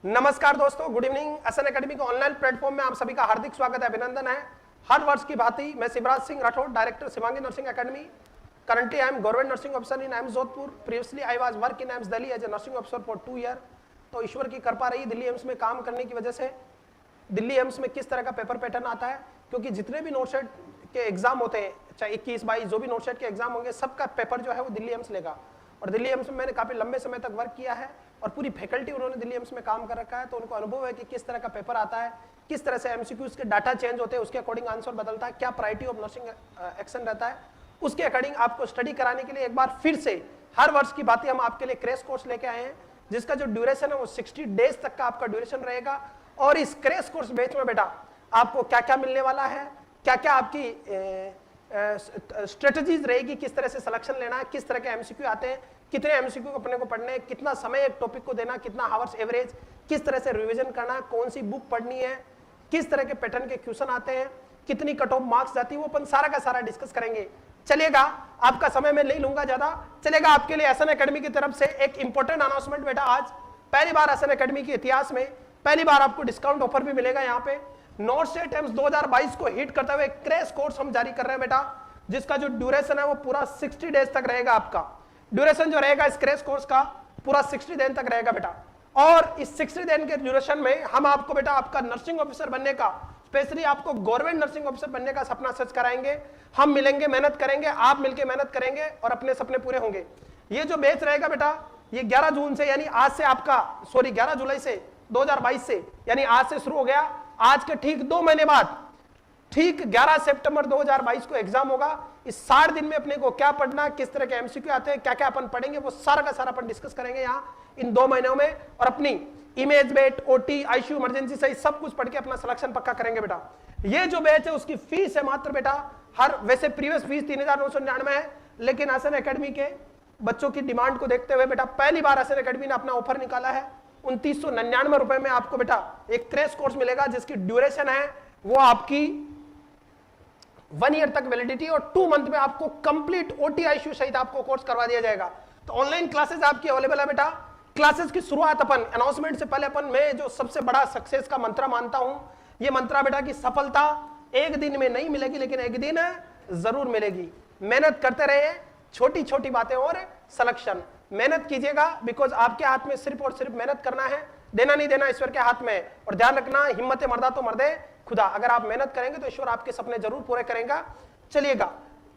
नमस्कार दोस्तों, good evening. SN academy के ऑनलाइन प्लेटफॉर्म में आप सभी का हार्दिक स्वागत है, अभिनंदन है। हर वर्ष की भांति मैं Shivraj Singh Rathore, director Shivangi nursing academy. Currently I am government nursing officer in AIIMS Jodhpur. Previously I was work in AIIMS Delhi as a nursing officer for 2 year. तो ईश्वर की कृपा रही दिल्ली एम्स में काम करने की वजह से। दिल्ली एम्स में किस तरह का पेपर पैटर्न आता है, क्योंकि जितने भी नोटसेट के एग्जाम होते हैं, चाहे 21-22 जो भी नोटसेट के एग्जाम होंगे, सबका पेपर जो है वो दिल्ली एम्स लेगा। और दिल्ली एम्स में मैंने काफी लंबे समय तक वर्क किया है और पूरी फैकल्टी उन्होंने दिल्ली एम्स में काम कर रखा है, तो उनको अनुभव है कि किस तरह का पेपर आता है, किस तरह से एमसीक्यूज के डाटा चेंज होते हैं, उसके अकॉर्डिंग आंसर बदलता है, क्या प्रायोरिटी ऑफ नर्सिंग एक्शन रहता है, उसके अकॉर्डिंग आपको स्टडी कराने के लिए एक बार फिर से हर वर्ष की बातें हम आपके लिए क्रैश कोर्स लेके आए हैं, जिसका जो ड्यूरेशन है वो 60 डेज तक का आपका ड्यूरेशन रहेगा। और इस क्रैश कोर्स बैच में बेटा आपको क्या क्या मिलने वाला है, क्या क्या आपकी स्ट्रेटजीज रहेगी, किस तरह से सिलेक्शन लेना है, किस तरह के एमसीक्यू आते हैं, कितने एमसीक्यू अपने को पढ़ने हैं, कितना समय एक टॉपिक को देना, कितना आवर्स एवरेज, किस तरह से रिवीजन करना है, कौन सी बुक पढ़नी है, किस तरह के पैटर्न के क्वेश्चन आते हैं, कितनी कट ऑफ मार्क्स जाती है, वो अपन सारा का सारा डिस्कस करेंगे। चलिएगा, आपका समय मैं नहीं लूंगा ज्यादा। चलेगा, आपके लिए एसएन एकेडमी की तरफ से एक इंपॉर्टेंट अनाउंसमेंट बेटा। आज पहली बार एसएन एकेडमी के इतिहास में पहली बार आपको डिस्काउंट ऑफर भी मिलेगा। यहाँ पे नोटसेट एम्स 2022 को हिट करते हुए क्रैश कोर्स हम जारी कर रहे हैं बेटा, जिसका जो ड्यूरेशन है वो पूरा 60 डेज तक रहेगा। आपका ड्यूरेशन जो रहेगा इस क्रैश कोर्स का पूरा 60 दिन तक रहेगा बेटा। और इस 60 दिन के ड्यूरेशन में हम आपको बेटा आपका नर्सिंग ऑफिसर बनने का, स्पेशली आपको गवर्नमेंट नर्सिंग ऑफिसर बनने का सपना सच कराएंगे। हम मिलेंगे, मेहनत करेंगे, आप मिलकर मेहनत करेंगे और अपने सपने पूरे होंगे। ये जो बैच रहेगा बेटा, ये 11 जून से यानी आज से आपका 11 जुलाई से 2022 से यानी आज से शुरू हो गया। आज के ठीक 2 महीने बाद ठीक 11 सितंबर 2022 को एग्जाम होगा। इस 60 दिन में अपने को क्या पढ़ना, किस तरह के एमसीक्यू आते हैं, क्या क्या अपन पढ़ेंगे, वो सारा का सारा अपन डिस्कस करेंगे यहाँ इन 2 महीनों में। और अपनी image based, OT, ICU, emergency सही सब कुछ पढ़ के अपना सिलेक्शन पक्का करेंगे बेटा। ये जो बैच है उसकी फीस है मात्र बेटा, हर वैसे प्रीवियस फीस 3999 है, लेकिन एसएन एकेडमी के बच्चों की डिमांड को देखते हुए बेटा पहली बार एसएन एकेडमी ने अपना ऑफर निकाला है। 2999 रुपए में आपको बेटा एक क्रैश कोर्स मिलेगा, जिसकी ड्यूरेशन है वो आपकी 1 ईयर तक वैलिडिटी और 2 मंथ में आपको कंप्लीट ओटी आईसीयू सहित आपको कोर्स करवा दिया जाएगा। तो ऑनलाइन क्लासेस आपकी अवेलेबल है बेटा। क्लासेस की शुरुआत अपन अनाउंसमेंट से पहले अपन मैं जो सबसे बड़ा सक्सेस का मंत्र मानता हूं, ये मंत्र बेटा की सफलता एक दिन में नहीं मिलेगी, लेकिन एक दिन जरूर मिलेगी। मेहनत करते रहे, छोटी छोटी बातें और सिलेक्शन मेहनत कीजिएगा, बिकॉज आपके हाथ में सिर्फ और सिर्फ मेहनत करना है, देना नहीं देना ईश्वर के हाथ में। और ध्यान रखना, हिम्मत मर्दा तो मर्दे खुदा। अगर आप मेहनत करेंगे तो ईश्वर आपके सपने जरूर पूरे करेगा। चलिएगा,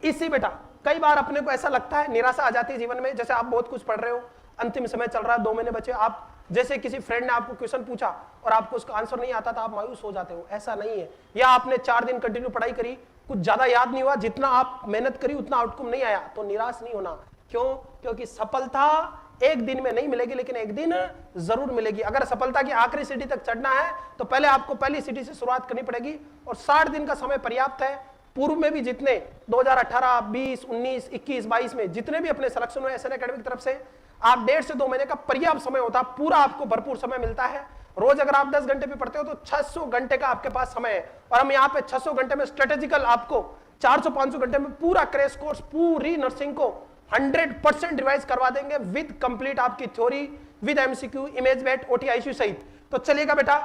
इसी बेटा कई बार अपने को ऐसा लगता है, निराशा आ जाती है जीवन में। जैसे आप बहुत कुछ पढ़ रहे हो, अंतिम समय चल रहा है, 2 महीने बचे, आप जैसे किसी फ्रेंड ने आपको क्वेश्चन पूछा और आपको उसका आंसर नहीं आता था, आप मायूस हो जाते हो। ऐसा नहीं है। या आपने 4 दिन कंटिन्यू पढ़ाई करी, कुछ ज्यादा याद नहीं हुआ, जितना आप मेहनत करी उतना आउटकम नहीं आया, तो निराश नहीं होना। क्यों? क्योंकि सफलता एक दिन में नहीं मिलेगी, लेकिन एक दिन जरूर मिलेगी। अगर सफलता की आखिरी सीढ़ी तक चढ़ना है तो पहले आपको पहली सीढ़ी से शुरुआत करनी पड़ेगी। और 60 दिन का समय पर्याप्त है। पूर्व में भी जितने 2018, 20, 19, 21, 22 में जितने भी अपने सिलेक्शन हुए एसएन एकेडमी की तरफ से, आप 1.5 से 2 महीने का पर्याप्त समय होता है, पूरा आपको भरपूर समय मिलता है। रोज अगर आप 10 घंटे भी पढ़ते हो तो 600 घंटे का आपके पास समय है। और हम यहाँ पे 600 घंटे में स्ट्रेटेजिकल आपको 400-500 घंटे में पूरा क्रैश कोर्स, पूरी नर्सिंग को 100% रिवाइज करवा देंगे विद कंप्लीट आपकी theory, with MCQ, image based, OT ICU सहित। तो चलिएगा बेटा,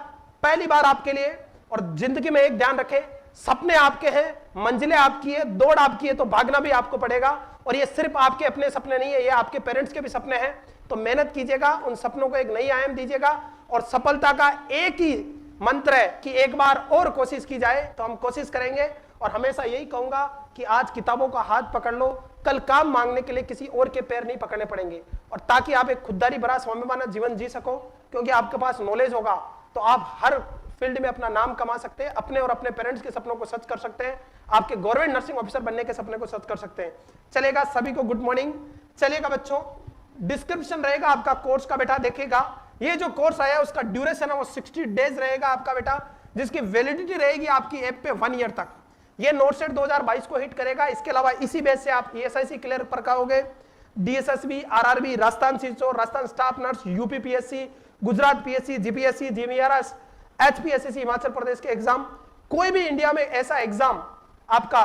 पहली बार आपके लिए। और जिंदगी में एक ध्यान रखें, सपने आपके हैं, मंजिलें आपकी है, दौड़ आपकी है, तो भागना भी आपको पड़ेगा। और ये सिर्फ आपके अपने सपने नहीं है, ये आपके पेरेंट्स के भी सपने हैं। तो मेहनत कीजिएगा, उन सपनों को एक नई आयाम दीजिएगा। और सफलता का एक ही मंत्र है कि एक बार और कोशिश की जाए, तो हम कोशिश करेंगे। और हमेशा यही कहूंगा कि आज किताबों का हाथ पकड़ लो, कल काम मांगने के लिए किसी और के पैर नहीं पकड़ने पड़ेंगे। और ताकि आप एक खुददारी भरा स्वाभिमानी जीवन जी सको, क्योंकि आपके पास नॉलेज होगा तो आप हर फील्ड में अपना नाम कमा सकते हैं, अपने और अपने पेरेंट्स के सपनों को सच कर सकते हैं, आपके गवर्नमेंट नर्सिंग ऑफिसर बनने के सपने को सच कर सकते हैं। चलेगा, सभी को गुड मॉर्निंग। चलेगा बच्चों, डिस्क्रिप्शन रहेगा आपका कोर्स का बेटा, देखिएगा ये जो कोर्स आया उसका ड्यूरेशन है वो 60 डेज रहेगा आपका बेटा, जिसकी वैलिडिटी रहेगी आपकी ऐप पे 1 ईयर तक। ये नोटसेट 2022 को हिट करेगा। इसके अलावा इसी बेस से आप ESIC क्लियर पर करोगे, DSSB, RRB, राजस्थान सिचो, Rajasthan staff nurse, UP PSC, Gujarat PSC, GPSC, GVRS, HPSC Himachal Pradesh के एग्जाम, कोई भी इंडिया में ऐसा एग्जाम आपका,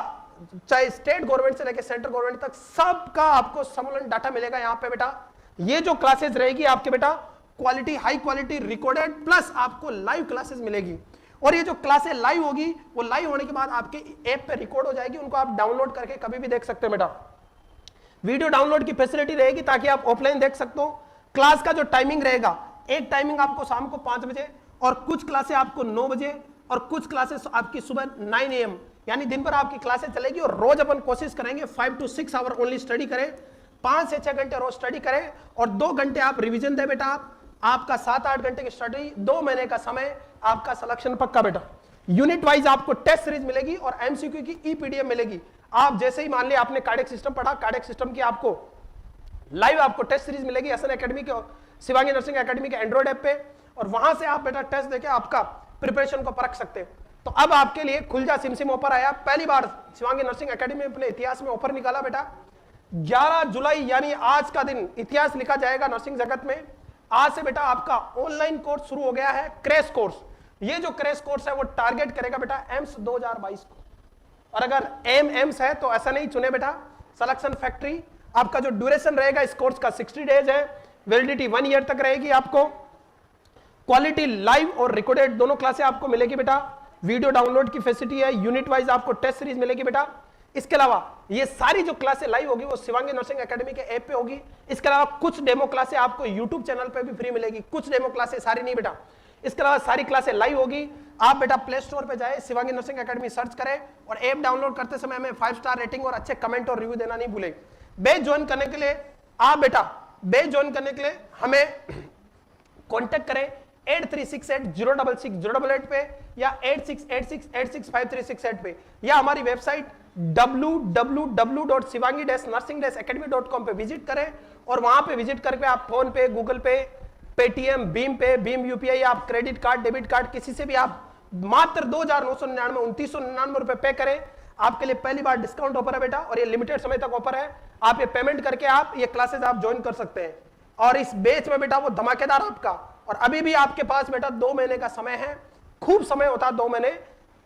चाहे स्टेट गवर्नमेंट से लेकर सेंट्रल गवर्नमेंट तक, सबका आपको समूलन डाटा मिलेगा यहाँ पे बेटा। ये जो क्लासेस रहेगी आपके बेटा quality, high quality recorded plus आपको लाइव क्लासेस मिलेगी। और ये जो क्लासें लाइव होगी वो लाइव होने के बाद आपके ऐप पे रिकॉर्ड हो जाएगी, उनको आप डाउनलोड करके कभी भी देख सकते हो बेटा। वीडियो डाउनलोड की फैसिलिटी रहेगी ताकि आप ऑफलाइन देख सकते हो। क्लास का जो टाइमिंग रहेगा, एक टाइमिंग आपको शाम को 5 बजे और कुछ क्लासें आपको 9 बजे और कुछ क्लासेस आपकी सुबह 9 AM, यानी दिन भर आपकी क्लासें चलेगी। और रोज अपन कोशिश करेंगे 5 to 6 आवर ओनली स्टडी करें, 5 से 6 घंटे रोज स्टडी करें और 2 घंटे आप रिवीजन दे बेटा। आपका 7-8 घंटे की स्टडी, 2 महीने का समय, आपका सिलेक्शन पक्का बेटा। यूनिट वाइज आपको टेस्ट सीरीज मिलेगी और एमसीक्यू की ईपीडीएफ मिलेगी। आप जैसे ही मान लिया आपने कार्डियक सिस्टम पढ़ा, कार्डियक सिस्टम की आपको लाइव आपको टेस्ट सीरीज मिलेगी एसएन एकेडमी के, शिवांगी नर्सिंग एकेडमी के एंड्रॉइड ऐप पे, और वहां से आप बेटा टेस्ट देके आपका प्रिपरेशन को परख सकते हैं। तो अब आपके लिए खुल जा सिमसिम ऑफर आया, पहली बार शिवांगी नर्सिंग एकेडमी में अपने इतिहास में ऑफर निकाला बेटा। 11 जुलाई यानी आज का दिन इतिहास लिखा जाएगा नर्सिंग जगत में। आज से बेटा आपका ऑनलाइन कोर्स शुरू हो गया है, क्रैश कोर्स। ये जो क्रैश कोर्स है वो टारगेट करेगा बेटा एम्स 2022 को, और अगर एम्स है तो ऐसा नहीं चुने बेटा, सिलेक्शन फैक्ट्री। आपका जो ड्यूरेशन रहेगा इस कोर्स का 60 डेज है, वैलिडिटी 1 ईयर तक रहेगी। आपको क्वालिटी लाइव और रिकॉर्डेड दोनों क्लासें आपको मिलेगी बेटा। वीडियो डाउनलोड की फैसिलिटी है, यूनिट वाइज आपको टेस्ट सीरीज मिलेगी बेटा। इसके अलावा ये सारी जो क्लासें लाइव होगी वो शिवांगी नर्सिंग एकेडमी के ऐप पे होगी। इसके अलावा कुछ डेमो क्लासें आपको यूट्यूब चैनल पे भी फ्री मिलेगी, कुछ डेमो क्लासें, सारी नहीं बेटा। इसके अलावा सारी क्लासें लाइव होगी। आप बेटा प्ले स्टोर पे जाए, शिवांगी नर्सिंग एकेडमी सर्च करें और ऐप डाउनलोड करते समय हमें 5 स्टार रेटिंग और अच्छे कमेंट और रिव्यू देना नहीं भूले। बैच ज्वाइन करने के लिए आप बेटा बैच ज्वाइन करने के लिए हमें कॉन्टेक्ट करें 8368066088 पे या 8686865368 पे, या हमारी वेबसाइट www.shivangi-nursing-academy.com पे विजिट करें। और वहां पे विजिट करके आप फोन पे, गूगल पे, पेटीएम, भीम यूपीआई, आप क्रेडिट कार्ड, डेबिट कार्ड, किसी से भी आप मात्र 2,999 2999 रुपए पे करें। आपके लिए पहली बार डिस्काउंट ऑफर है बेटा, और ये लिमिटेड समय तक ऑफर है। आप ये पेमेंट करके आप ये क्लासेस आप ज्वाइन कर सकते हैं। और इस बैच में बेटा वो धमाकेदार आपका, और अभी भी आपके पास बेटा 2 महीने का समय है, खूब समय होता है 2 महीने।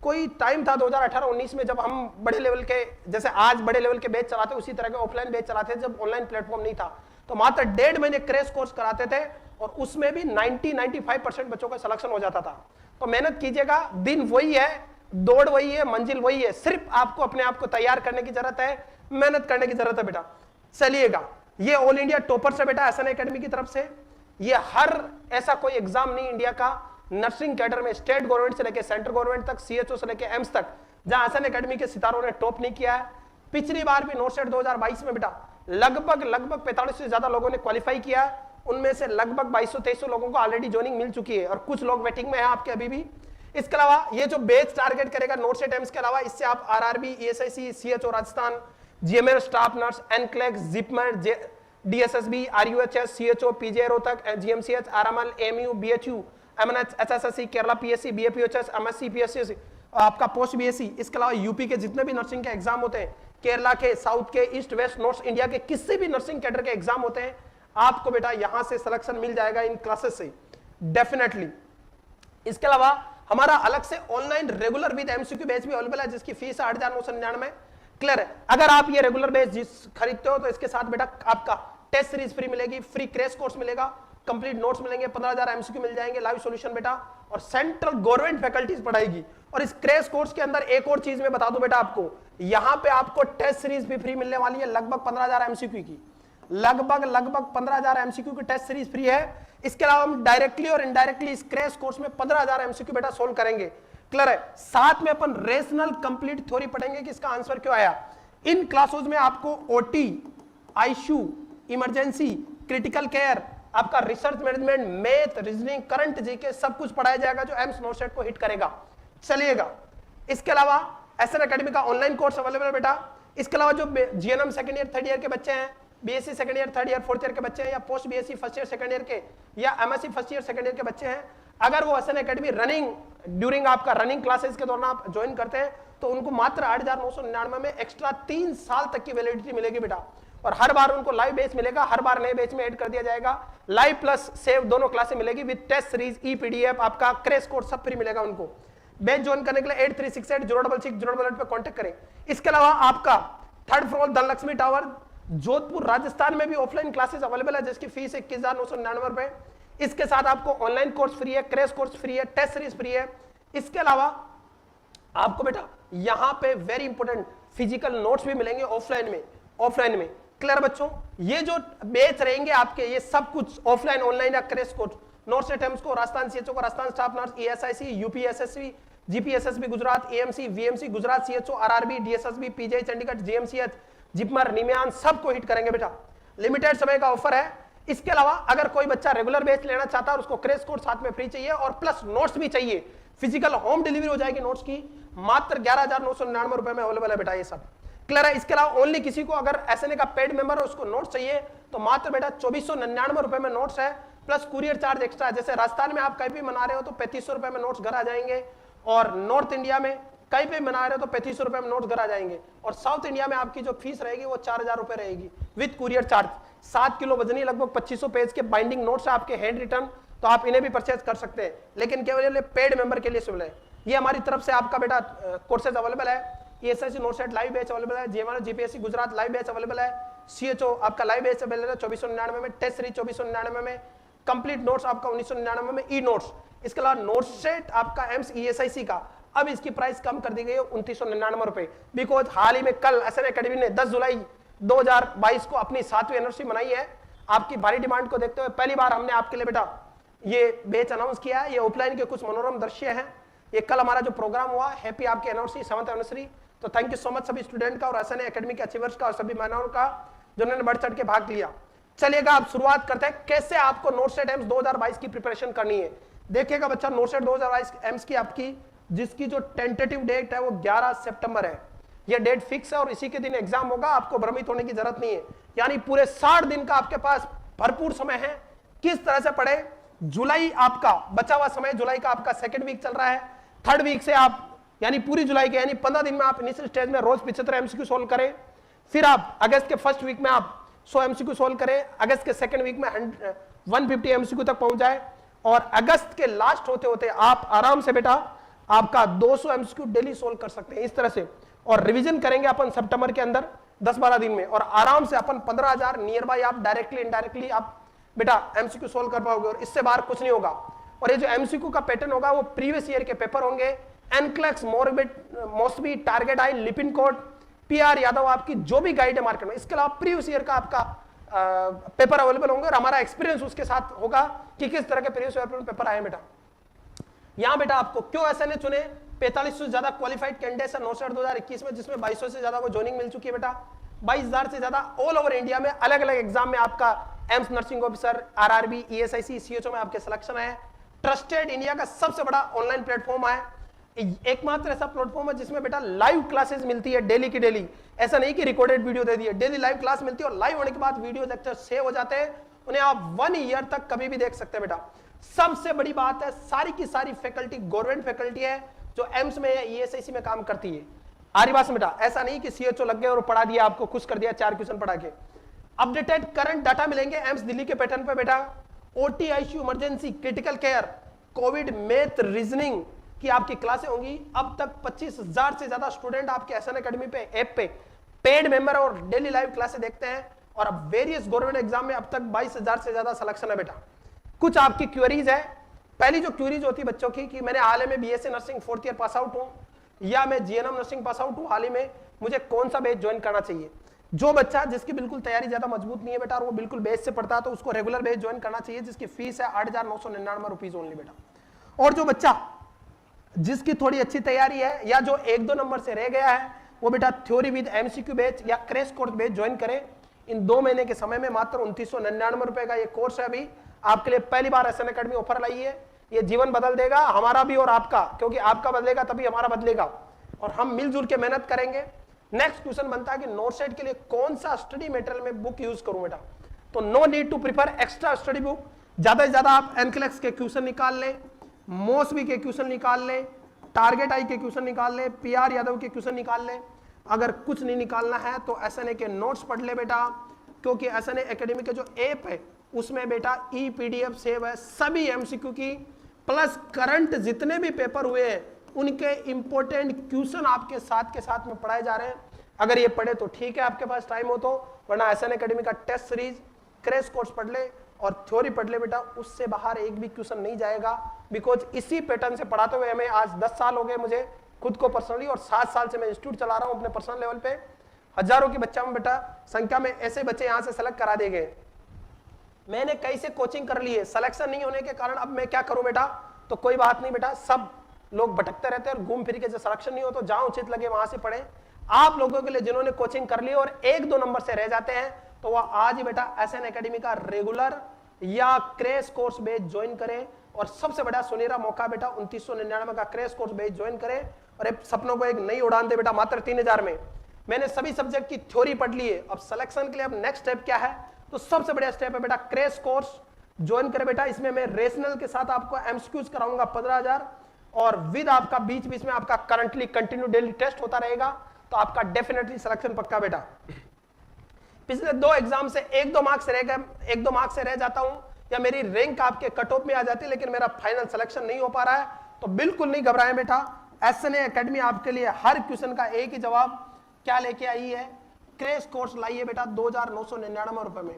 कोई टाइम था 2018-19 में जब हम बड़े लेवल के, जैसे आज बड़े लेवल के बैच चलाते उसी तरह के ऑफलाइन बैच चलाते थे, जब ऑनलाइन प्लेटफॉर्म नहीं था, तो मात्र 1.5 महीने क्रैश कोर्स कराते थे और उसमें भी 90-95% बच्चों का सिलेक्शन हो जाता था। तो मेहनत कीजिएगा, दिन वही है, दौड़ वही है, मंजिल वही है, सिर्फ आपको अपने आप को तैयार करने की जरूरत है, मेहनत करने की जरूरत है बेटा। चलिएगा, ये ऑल इंडिया टॉपर्स है बेटा एसएन एकेडमी की तरफ से। ये हर ऐसा कोई एग्जाम नहीं इंडिया का नर्सिंग कैडर में, स्टेट गवर्नमेंट से लेकर सेंट्रल गवर्नमेंट तक, सीएचओ से लेकर एम्स तक, जहां एसएन एकेडमी के सितारों ने टॉप नहीं किया है। पिछली बार भी नोटसेट 2022 में बेटा लगभग 45 से ज्यादा लोगों ने क्वालिफाई किया। उनमें से लगभग 2200-2300 लोगों को ऑलरेडी ज्वाइनिंग मिल चुकी है और कुछ लोग वेटिंग में है आपके अभी भी। इसके अलावा ये जो बैच टारगेट करेगा नोटसेट एम्स के अलावा, इससे आप RRB, ESIC, CHO Rajasthan, GML staff nurse, NCLEX, JIPMER, DSSB, RUHS, CHO, PJ Rohtak, GMCH, RML, MU, BHU, MNH, HSSC, Kerala PSC, BAPHS, MSc, PSC, आपका पोस्ट बीएससी। इसके अलावा यूपी के जितने भी नर्सिंग के एग्जाम होते हैं, केरला के, साउथ के, ईस्ट वेस्ट नॉर्थ इंडिया के किसी भी नर्सिंग कैडर के एग्जाम होते हैं, आपको बेटा यहां से सिलेक्शन मिल जाएगा इन क्लासेस से डेफिनेटली। इसके अलावा हमारा अलग से online regular with MCQ batch भी अवेलेबल है, जिसकी फीस 8,999। क्लियर है? अगर आप ये रेगुलर बैच खरीदते हो तो इसके साथ बेटा आपका टेस्ट सीरीज फ्री मिलेगी, फ्री क्रैश कोर्स मिलेगा, कंप्लीट नोट्स मिलेंगे, 15,000 एमसीक्यू मिल जाएंगे, लाइव सॉल्यूशन बेटा, और सेंट्रल गवर्नमेंट फैकल्टीज पढ़ाएगी। और इस क्रैश कोर्स के अंदर एक और चीज मैं बता दूं बेटा आपको, यहां पे आपको टेस्ट सीरीज भी फ्री मिलने वाली है, लगभग 15,000 एमसीक्यू की, लगभग 15,000 एमसीक्यू की टेस्ट सीरीज फ्री है। इसके अलावा हम डायरेक्टली और इनडायरेक्टली इस क्रैश कोर्स में 15,000 एमसीक्यू बेटा सोल्व करेंगे। क्लियर है? साथ में अपन रेशनल कंप्लीट थ्योरी पढ़ेंगे कि इसका आंसर क्यों आया। इन क्लासेस में आपको OT, ICU, emergency, critical care, आपका research management, math, reasoning, current GK सब कुछ पढ़ाया जाएगा जो एम्स नोटसेट को हिट करेगा। चलिएगा, इसके अलावा एसएन एकेडमी का ऑनलाइन कोर्स अवेलेबल है बेटा। इसके अलावा जो GNM second year third year के बच्चे हैं, BSc second year third year fourth year के बच्चे हैं, या post BSc first year second year के, या MSc first year second year के बच्चे हैं, अगर वो एसएन एकेडमी रनिंग ड्यूरिंग आपका रनिंग क्लासेस के दौरान आप ज्वाइन करते हैं तो उनको मात्र 8,999 में एक्स्ट्रा 3 साल तक की वैलिडिटी मिलेगी बेटा। और हर बार उनको लाइव बैच मिलेगा, हर बार नए बैच में ऐड कर दिया जाएगा। लाइव प्लस सेव दोनों क्लासेस मिलेगी with test series, e PDF, आपका क्रैश कोर्स सब फ्री मिलेगा उनको। बैच ज्वाइन करने के लिए 8368066088 पे कांटेक्ट करें। इसके अलावा आपका 3rd floor Dhanlaxmi tower Jodhpur Rajasthan में भी ऑफलाइन क्लासेस अवेलेबल है, जिसकी फीस 21,999 रुपए। इसके साथ आपको ऑनलाइन कोर्स फ्री है, क्रैश कोर्स फ्री है, टेस्ट सीरीज फ्री है। इसके अलावा आपको बेटा यहां पे वेरी इंपॉर्टेंट फिजिकल नोट्स भी मिलेंगे ऑफलाइन में। क्लियर बच्चों, ये जो बैच रहेंगे आपके, ये सब कुछ ऑफलाइन ऑनलाइन या क्रैश कोर्स, नोट्स अटेम्प्ट्स को राजस्थान सीएचओ को, Rajasthan staff nurse, ESIC, UPSSB, GPSSB Gujarat, AMC, VMC Gujarat, CHO, RRB, DSSB, PGI Chandigarh, GMCH, JIPMER, निमयान, सबको हिट करेंगे बेटा। लिमिटेड समय का ऑफर है। इसके अलावा अगर कोई बच्चा रेगुलर बैच लेना चाहता है और उसको क्रैश कोर्स साथ में फ्री चाहिए और प्लस नोट्स भी चाहिए, फिजिकल होम डिलीवरी हो जाएगी नोट्स की, मात्र 11,999 रुपए में अवेलेबल है बेटा ये सब। क्लियर है। इसके अलावा ओनली किसी को अगर एसएनए का पेड मेंबर है उसको नोट्स चाहिए तो मात्र बेटा 2499 रुपए में नोट्स है, प्लस कुरियर चार्ज एक्स्ट्रा। जैसे राजस्थान में आप कहीं भी मना रहे हो तो 3500 रुपए में नोट्स घर आ जाएंगे, और नॉर्थ इंडिया में कहीं पे मना रहे हो तो 3500 रुपए में नोट्स घर आ जाएंगे, और साउथ इंडिया में आपकी जो फीस रहेगी वो 4000 रुपए रहेगी विद कुरियर चार्ज। 7 किलो वजनी लगभग 2500 पेज के बाइंडिंग नोट्स है आपके हैंड रिटर्न, तो आप इन्हें भी परचेज कर सकते हैं, लेकिन केवल पेड मेंबर के लिए सुविधा है। ये हमारी तरफ से आपका बेटा कोर्सेज अवेलेबल है। ESIC note set live batch available है, JMR GPSC Gujarat live batch available है, सीएचओ आपका लाइव बैच अवेलेबल है 2499 में, टेस्ट सीरीज 2499 में, कंप्लीट नोट्स आपका 1999 में, ई नोट्स। इसके अलावा नोट सेट आपका एम्स ईएसआईसी का अब इसकी प्राइस कम कर दी गई है 2999 रुपए, बिकॉज हाल ही में कल एसएन एकेडमी ने 10 जुलाई 2022 को अपनी 7वीं एनिवर्सरी मनाई है। आपकी भारी डिमांड को देखते हुए पहली बार हमने आपके लिए बेटा ये बैच अनाउंस किया है। ये ऑफलाइन के कुछ मनोरम दृश्य हैं। ये कल हमारा जो प्रोग्राम हुआ, हैप्पी आपकी एनिवर्सरी 7th एनिवर्सरी, तो थैंक यू सो मच सभी स्टूडेंट का और एसएन एकेडमी के अचीवर्स का और सभी मानवों का जिन्होंने बढ़ चढ़ के भाग लिया। चलिएगा आप शुरुआत करते हैं कैसे आपको नोट सेट एम्स 2022 की प्रिपरेशन करनी है। देखिएगा बच्चा, नोट सेट 2022 एम्स की आपकी जिसकी जो टेंटेटिव डेट है वो 11 सितंबर है। ये डेट फिक्स है और इसी के दिन एग्जाम होगा, आपको भ्रमित होने की जरूरत नहीं है। यानी पूरे 60 दिन का आपके पास भरपूर समय है। किस तरह से पढ़े, जुलाई आपका बचा हुआ समय, जुलाई का आपका सेकंड वीक चल रहा है, थर्ड वीक से आप यानी पूरी जुलाई के यानी 15 दिन में आप इनिशियल स्टेज में रोज 75 एमसीक्यू सोल्व करें। फिर आप अगस्त के फर्स्ट वीक में आप 100 एमसीक्यू सोल्व करें, अगस्त के सेकंड वीक में 150 एमसीक्यू तक पहुंच जाए, और अगस्त के लास्ट होते होते आप आराम से बेटा आपका 200 एमसीक्यू डेली सोल्व कर सकते हैं इस तरह से। और रिवीजन करेंगे अपन सितंबर के अंदर 10-12 दिन में, और आराम से अपन 15,000 नियर बाय आप डायरेक्टली इनडायरेक्टली आप बेटा एमसीक्यू सोल्व कर पाओगे, और इससे बाहर कुछ नहीं होगा। और ये जो एमसीक्यू का पैटर्न होगा वो प्रीवियस ईयर के पेपर होंगे, NCLEX, Mosby, target I, Lippincott, PR Yadav आपकी जो भी गाइड है मार्केट में। इसके अलावा प्रीवियस ईयर का आपका पेपर अवेलेबल होंगे और हमारा एक्सपीरियंस उसके साथ होगा कि किस तरह के प्रीवियस ईयर पेपर आए बेटा। यहां बेटा आपको क्यों एसएनए चुने, 4500 से ज्यादा क्वालिफाइड कैंडिडेट्स है नोट सेट 2021 में, जिसमें 2200 से ज्यादा को ज्वाइनिंग मिल चुकी है बेटा। 22,000 से ज्यादा ऑल ओवर इंडिया में अलग अलग एग्जाम में आपका AIIMS nursing officer, RRB, ESIC, CHO में आपके सिलेक्शन है। ट्रस्टेड इंडिया का सबसे बड़ा ऑनलाइन प्लेटफॉर्म है, एकमात्र ऐसा प्लेटफॉर्म है जिसमें बेटा लाइव क्लासेस मिलती है डेली की डेली। ऐसा नहीं कि रिकॉर्डेड वीडियो दे दी है, डेली लाइव क्लास मिलती है, और लाइव होने के बाद वीडियो लेक्चर सेव हो जाते हैं, उन्हें आप 1 ईयर तक कभी भी देख सकते हैं बेटा। सबसे बड़ी बात है, सारी की सारी फैकल्टी गवर्नमेंट फैकल्टी है जो एम्स में या ईएसआईसी में काम करती है। आरी बात बेटा, ऐसा नहीं कि सीएचओ लग गए और पढ़ा दिया आपको, खुश कर दिया 4 क्वेश्चन पढ़ा के। अपडेटेड करंट डाटा मिलेंगे एम्स दिल्ली के पैटर्न पे बेटा। OT, ICU, emergency, critical care, Covid, math, reasoning की आपकी क्लासें होंगी। अब तक 25,000 से ज्यादा स्टूडेंट आपके एसएन एकेडमी पे ऐप पे पेड मेंबर और डेली लाइव क्लासें देखते हैं, और अब वेरियस गवर्नमेंट एग्जाम में अब तक 22,000 से ज्यादा सिलेक्शन है बेटा। कुछ आपकी क्वेरीज है। पहली जो क्वेरीज होती है बच्चों की कि मैंने हाल ही में BSc nursing 4th year pass out हूं, या मैं जीएनएम नर्सिंग पास आउट हूं हाल ही में, मुझे कौन सा बैच ज्वाइन करना चाहिए। जो बच्चा जिसकी बिल्कुल तैयारी ज्यादा मजबूत नहीं है बेटा और वो बिल्कुल बैच से पढ़ता है तो उसको रेगुलर बैच ज्वाइन करना चाहिए, जिसकी फीस है 8,999 रुपीज ओनली बेटा। और जो बच्चा जिसकी थोड़ी अच्छी तैयारी है या जो 1-2 नंबर से रह गया है, वो बेटा थ्योरी विद एमसीक्यू बैच या क्रैश कोर्स बैच ज्वाइन करें। इन 2 महीने के समय में मात्र 2999 रुपए का ये कोर्स है अभी आपके लिए, पहली बार एसएन एकेडमी ऑफर लाई है। ये जीवन बदल देगा हमारा भी और आपका, क्योंकि आपका बदलेगा तभी हमारा बदलेगा, और हम मिलजुल के मेहनत करेंगे। नेक्स्ट क्वेश्चन बनता है कि नोट सेट के लिए कौन सा स्टडी मटेरियल में बुक यूज करूं बेटा। तो no need to prefer extra study book. ज्यादा से ज्यादा आप एनक्लेक्स के क्वेश्चन निकाल लें, मॉस्बी के क्वेश्चन निकाल लें, टारगेट आई के क्वेश्चन निकाल लें, पीआर यादव के क्वेश्चन निकाल लें। अगर कुछ नहीं निकालना है तो एसएनए के नोट्स पढ़ ले बेटा, क्योंकि एसएनए एकेडमी के जो ऐप है उसमें बेटा ई पीडीएफ सेव है सभी एमसीक्यू की, प्लस करंट जितने भी पेपर हुए हैं उनके इंपॉर्टेंट क्वेश्चन आपके साथ के साथ में पढ़ाए जा रहे हैं। अगर ये पढ़े तो ठीक है आपके पास टाइम हो तो, वरना एसएन एकेडमी का टेस्ट सीरीज, क्रैश कोर्स पढ़ ले, और थ्योरी पढ़ ले बेटा, उससे बाहर एक भी क्वेश्चन नहीं जाएगा। बिकॉज इसी पैटर्न से पढ़ाते हुए हमें आज 10 साल हो गए मुझे खुद को पर्सनली, और 7 साल से मैं इंस्टीट्यूट चला रहा हूं अपने पर्सनल लेवल पे। हजारों की बच्चा में बेटा संख्या में ऐसे बच्चे यहां से सेलेक्ट करा दिए गए। मैंने कई से कोचिंग कर ली है, सिलेक्शन नहीं होने के कारण अब मैं क्या करूं बेटा, तो कोई बात नहीं बेटा, सब लोग भटकते रहते हैं और घूम फिर के, जब सिलेक्शन नहीं हो तो जहां उचित लगे वहां से पढ़े। आप लोगों के लिए जिन्होंने कोचिंग कर ली और 1-2 नंबर से रह जाते हैं, तो वह आज ही बेटा SN एकेडमी का रेगुलर या क्रैश कोर्स बेच ज्वाइन करें। और सबसे बड़ा सुनहरा मौका बेटा 2999 का क्रैश कोर्स बेच ज्वाइन करें और एक सपनों को एक नई उड़ान दे बेटा, मात्र 3000 में। मैंने सभी सब्जेक्ट की थ्योरी पढ़ ली है, अब सिलेक्शन के लिए अब नेक्स्ट स्टेप क्या है, तो सबसे बड़ा स्टेप है बेटा क्रैश कोर्स ज्वाइन करें बेटा। इसमें मैं रेशनल के साथ आपको MCQs कराऊंगा 15000, और विद आपका बीच बीच में आपका करंटली कंटिन्यू डेली टेस्ट होता रहेगा, तो आपका डेफिनेटली सिलेक्शन पक्का बेटा। पिछले 2 एग्जाम से 1-2 मार्क्स रह गए, 1-2 मार्क्स से रह जाता हूं या मेरी रैंक आपके कट ऑफ में आ जाती है, लेकिन मेरा फाइनल सिलेक्शन नहीं हो पा रहा है, तो बिल्कुल नहीं घबराएं बेटा। SN एकेडमी आपके लिए हर क्वेश्चन का एक ही जवाब क्या लेके आई है, क्रैश कोर्स लाइए बेटा 2999 रुपए में।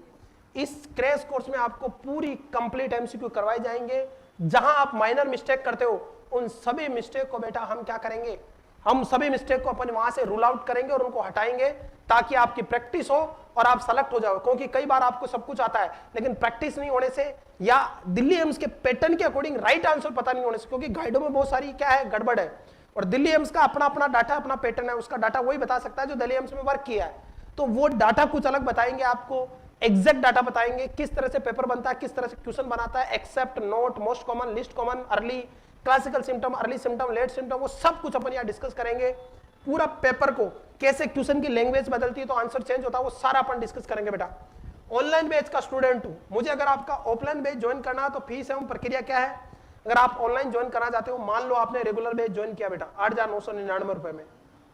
इस क्रैश कोर्स में आपको पूरी कंप्लीट MCQ करवाए जाएंगे। जहां आप माइनर मिस्टेक करते हो उन सभी मिस्टेक को बेटा हम क्या करेंगे, हम सभी मिस्टेक को अपन वहां से रूल आउट करेंगे और उनको हटाएंगे, ताकि आपकी प्रैक्टिस हो और आप सेलेक्ट हो जाओ। क्योंकि कई बार आपको सब कुछ आता है लेकिन प्रैक्टिस नहीं होने से या दिल्ली एम्स के पैटर्न के अकॉर्डिंग राइट आंसर पता नहीं होने से, क्योंकि गाइडों में बहुत सारी क्या है गड़बड़ है, और दिल्ली एम्स का अपना अपना डाटा अपना पैटर्न है, उसका डाटा वही बता सकता है जो दिल्ली एम्स में वर्क किया है। तो वो डाटा कुछ अलग बताएंगे आपको, एग्जैक्ट डाटा बताएंगे, किस तरह से पेपर बनता है, किस तरह से क्वेश्चन बनाता है, except, note, most common, list common, early, classical symptom, early symptom, late symptom, वो सब कुछ अपन यहाँ डिस्कस करेंगे। पूरा पेपर को कैसे क्वेश्चन की लैंग्वेज बदलती है तो आंसर चेंज होता है, वो सारा अपन डिस्कस करेंगे बेटा। ऑनलाइन बैच का स्टूडेंट हूं, मुझे अगर आपका ऑफलाइन बैच ज्वाइन करना है तो फीस एवं प्रक्रिया क्या है। अगर आप ऑनलाइन ज्वाइन करना चाहते हो, मान लो आपने रेगुलर बैच ज्वाइन किया बेटा 8,999 रुपए में,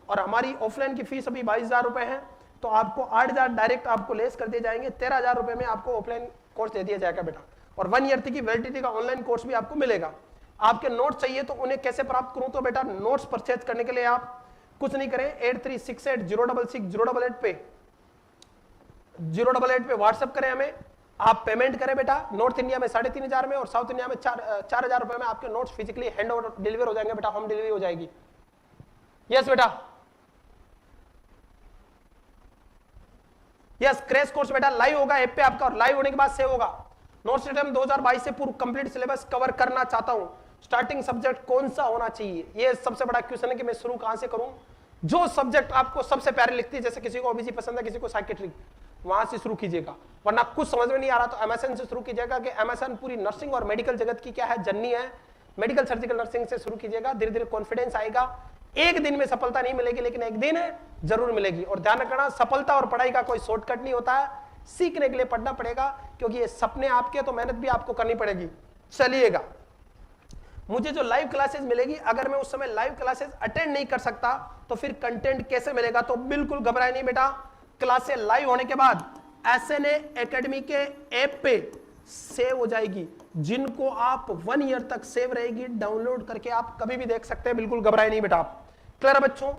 और हमारी ऑफलाइन की फीस अभी 22,000 रुपए है, तो आपको 8,000 डायरेक्ट आपको लेस कर दिए जाएंगे, 13,000 रुपए में आपको ऑफलाइन कोर्स दे दिया जाएगा बेटा, और 1 ईयर की वैलिडिटी का ऑनलाइन कोर्स भी आपको मिलेगा। आपके नोट्स चाहिए तो उन्हें कैसे प्राप्त करूं, तो बेटा नोट्स परचेज करने के लिए आप कुछ नहीं करें, 8368066088 पे 088 पे व्हाट्सएप करें हमें, आप पेमेंट करें बेटा। नॉर्थ इंडिया में 3,500 में और साउथ इंडिया में 4,000 रुपए में आपके notes physically hand over deliver हो जाएंगे बेटा, होम डिलीवरी हो जाएगी। यस बेटा, यस क्रैश कोर्स बेटा लाइव होगा ऐप पे आपका, और लाइव होने के बाद सेव होगा। नोट्स रिटर्न 2022 से पूर्ण कंप्लीट सिलेबस कवर करना चाहता हूं, स्टार्टिंग सब्जेक्ट कौन सा होना चाहिए, ये सबसे बड़ा क्वेश्चन है कि मैं शुरू कहां से करूं। जो सब्जेक्ट आपको सबसे प्यारे लिखती है, जैसे किसी को ओबीसी पसंद है, किसी को साइकेट्रिक, वहां से शुरू कीजिएगा, वरना कुछ समझ में नहीं आ रहा तो MSN से शुरू कीजिएगा, कि MSN पूरी नर्सिंग और मेडिकल जगत की क्या है, जननी है। मेडिकल सर्जिकल नर्सिंग से शुरू कीजिएगा, धीरे धीरे कॉन्फिडेंस आएगा। एक दिन में सफलता नहीं मिलेगी, लेकिन एक दिन जरूर मिलेगी। और ध्यान रखना, सफलता और पढ़ाई का कोई शॉर्टकट नहीं होता है, सीखने के लिए पढ़ना पड़ेगा, क्योंकि ये सपने आपके, तो मेहनत भी आपको करनी पड़ेगी। चलिएगा, मुझे जो लाइव क्लासेस मिलेगी, अगर मैं उस समय लाइव क्लासेस अटेंड नहीं कर सकता तो फिर कंटेंट कैसे मिलेगा, तो बिल्कुल घबराए नहीं बेटा। क्लासेस लाइव होने के बाद SNA एकेडमी के ऐप पे सेव हो जाएगी, जिनको आप 1 ईयर तक सेव रहेगी, डाउनलोड करके आप कभी भी देख सकते हैं, बिल्कुल घबराए नहीं बेटा। क्लियर है बच्चों।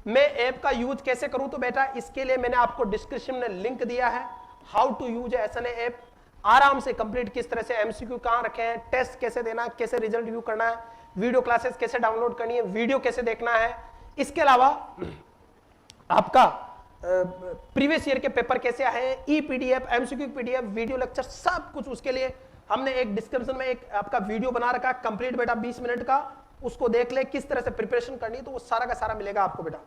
मैं ऐप का यूज कैसे करूं, तो बेटा इसके लिए मैंने आपको डिस्क्रिप्शन में लिंक दिया है, how to use SNA app. आराम से कंप्लीट किस तरह से MCQ कहां रखे हैं, टेस्ट कैसे देना है, कैसे रिजल्ट व्यू करना है, वीडियो क्लासेस कैसे डाउनलोड करनी है, वीडियो कैसे देखना है, इसके अलावा आपका प्रीवियस ईयर के पेपर कैसे आए हैं, PDF, MCQ PDF, video lecture, सब कुछ उसके लिए हमने एक डिस्क्रिप्शन में एक आपका वीडियो बना रखा है कंप्लीट बेटा 20 मिनट का, उसको देख ले किस तरह से प्रिपरेशन करनी है, तो वो सारा का सारा मिलेगा आपको बेटा।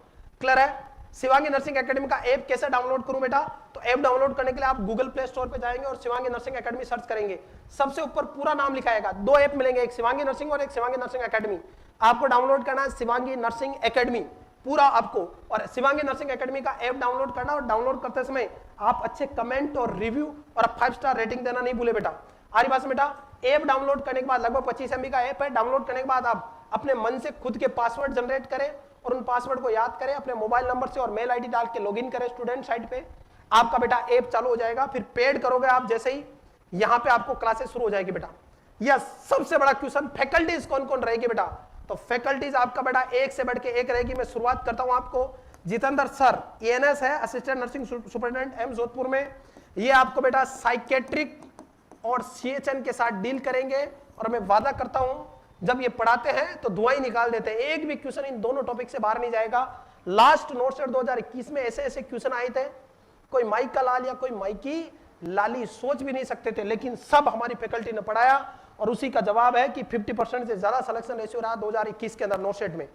क्लियर है। शिवांगी नर्सिंग एकेडमी का ऐप कैसे डाउनलोड करूं बेटा, तो ऐप डाउनलोड करने के लिए आप गूगल प्ले स्टोर पे जाएंगे और शिवांगी नर्सिंग एकेडमी सर्च करेंगे, सबसे ऊपर पूरा नाम लिखा आएगा, 2 ऐप मिलेंगे, एक शिवांगी नर्सिंग और एक शिवांगी नर्सिंग एकेडमी। आपको डाउनलोड करना है शिवांगी नर्सिंग एकेडमी पूरा आपको, और शिवांगी नर्सिंग एकेडमी का ऐप डाउनलोड करना, और डाउनलोड करते समय आप अच्छे कमेंट और रिव्यू और 5 स्टार रेटिंग देना नहीं भूले बेटा। आ रही बात बेटा। ऐप डाउनलोड करने के बाद लगभग 25 MB का ऐप है, डाउनलोड करने के बाद आप अपने मन से खुद के पासवर्ड जनरेट करें और उन पासवर्ड को याद करें, अपने मोबाइल नंबर से और मेल आईडी डाल के लॉगिन करें स्टूडेंट साइट पे, आपका बेटा ऐप चालू हो जाएगा। फिर पेड करोगे आप जैसे ही, यहाँ पे आपको क्लासेस शुरू हो जाएगी बेटा। यह सबसे बड़ा क्वेश्चन, फैकल्टीज कौन कौन रहेगी बेटा, तो फैकल्टीज आपका बेटा एक से बढ़ के एक रहेगी। मैं शुरुआत करता हूं आपको, जितेंद्र सर ENS है, assistant nursing superintendent M Jodhpur में। ये आपको बेटा साइकेट्रिक और CHN के साथ डील करेंगे, और मैं वादा करता हूं जब ये पढ़ाते हैं तो धुआं ही निकाल देते हैं, एक भी क्वेश्चन इन दोनों टॉपिक से बाहर नहीं जाएगा। लास्ट नोटसेट 2021 में ऐसे ऐसे क्वेश्चन आए थे, कोई माइक का लाल या कोई माइकी लाली सोच भी नहीं सकते थे, लेकिन सब हमारी फैकल्टी ने पढ़ाया, और उसी का जवाब है कि 50% से ज्यादा सिलेक्शन रेशियो रहा 2021 के अंदर नोटसेट में।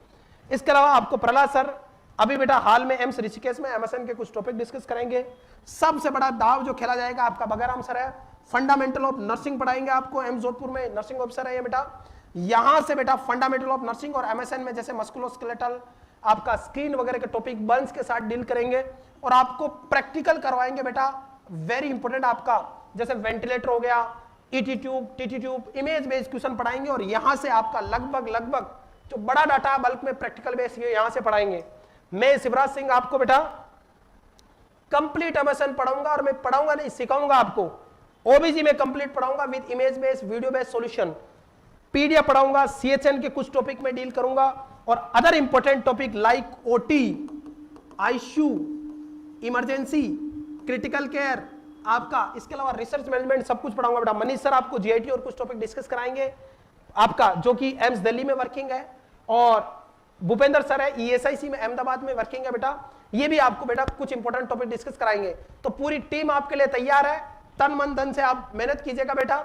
इसके अलावा आपको प्रहलाद सर अभी बेटा हाल में एम्स ऋषिकेश में MSN के कुछ टॉपिक डिस्कस करेंगे। सबसे बड़ा दाव जो खेला जाएगा आपका बगाराम सर है, फंडामेंटल ऑफ नर्सिंग पढ़ाएंगे आपको, एम्स जोधपुर में नर्सिंग ऑफिसर है ये बेटा। यहां से बेटा फंडामेंटल ऑफ नर्सिंग और MSN में जैसे मस्कुलोस्केलेटल आपका स्क्रीन वगैरह के टॉपिक बर्न्स के साथ डील करेंगे, और आपको प्रैक्टिकल करवाएंगे बेटा, वेरी इंपॉर्टेंट आपका, जैसे वेंटिलेटर हो गया, ET tube, TT tube, image based question पढ़ाएंगे, और यहां से आपका लगभग जो बड़ा डाटा बल्क में प्रैक्टिकल बेस यहां से पढ़ाएंगे। मैं शिवराज सिंह आपको बेटा कंप्लीट MSN पढ़ाऊंगा, और मैं पढ़ाऊंगा नहीं सिखाऊंगा आपको। OBG में कंप्लीट पढ़ाऊंगा with image based video based solution, PDF पढ़ाऊंगा, CHN के कुछ टॉपिक में डील करूंगा, और other important topic like OT, ICU, emergency, critical care आपका, इसके अलावा रिसर्च मैनेजमेंट सब कुछ पढ़ाऊंगा बेटा। मनीष सर आपको GIT और कुछ टॉपिक डिस्कस कराएंगे आपका, जो कि एम्स दिल्ली में वर्किंग है, और भूपेंद्र सर है ESIC में अहमदाबाद में वर्किंग है बेटा, ये भी आपको बेटा कुछ इंपॉर्टेंट टॉपिक डिस्कस कराएंगे। तो पूरी टीम आपके लिए तैयार है, तन मन धन से आप मेहनत कीजिएगा बेटा।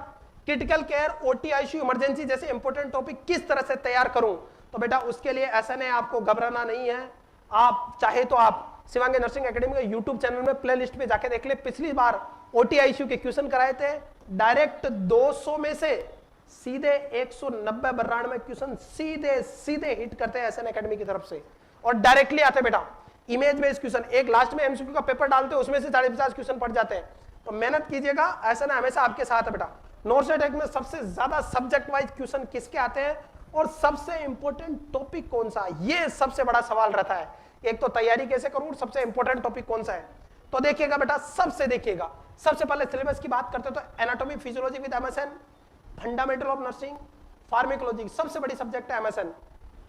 Critical care, OT, ICU, emergency जैसे इंपॉर्टेंट टॉपिक किस तरह से तैयार करूं, तो बेटा उसके लिए ऐसा नहीं, आपको घबराना नहीं है। आप चाहे तो आप शिवांगी नर्सिंग एकेडमी के यूट्यूब चैनल में प्लेलिस्ट पे जाके देख ले, पिछली बार OT, ICU के क्वेश्चन कराए थे, डायरेक्ट 200 में से सीधे 190 92 क्वेश्चन सीधे हिट करते हैं SN एकेडमी की तरफ से, और डायरेक्टली आते बेटा इमेज बेस्ड क्वेश्चन। एक लास्ट में MCQ का पेपर डालते हैं, उसमें से 40-50 क्वेश्चन पड़ जाते हैं। तो मेहनत कीजिएगा, SN हमेशा आपके साथ है बेटा। नोटसेट एक में सबसे ज्यादा सब्जेक्ट वाइज क्वेश्चन किसके आते हैं, और सबसे इंपॉर्टेंट टॉपिक कौन सा, ये सबसे बड़ा सवाल रहता है। एक तो तैयारी कैसे करूं, सबसे इंपॉर्टेंट टॉपिक कौन सा है, तो देखिएगा बेटा, सबसे देखिएगा। सबसे पहले सिलेबस की बात करते हैं तो anatomy physiology with MSN, fundamental of nursing, pharmacology सबसे बड़ी सब्जेक्ट है MSN,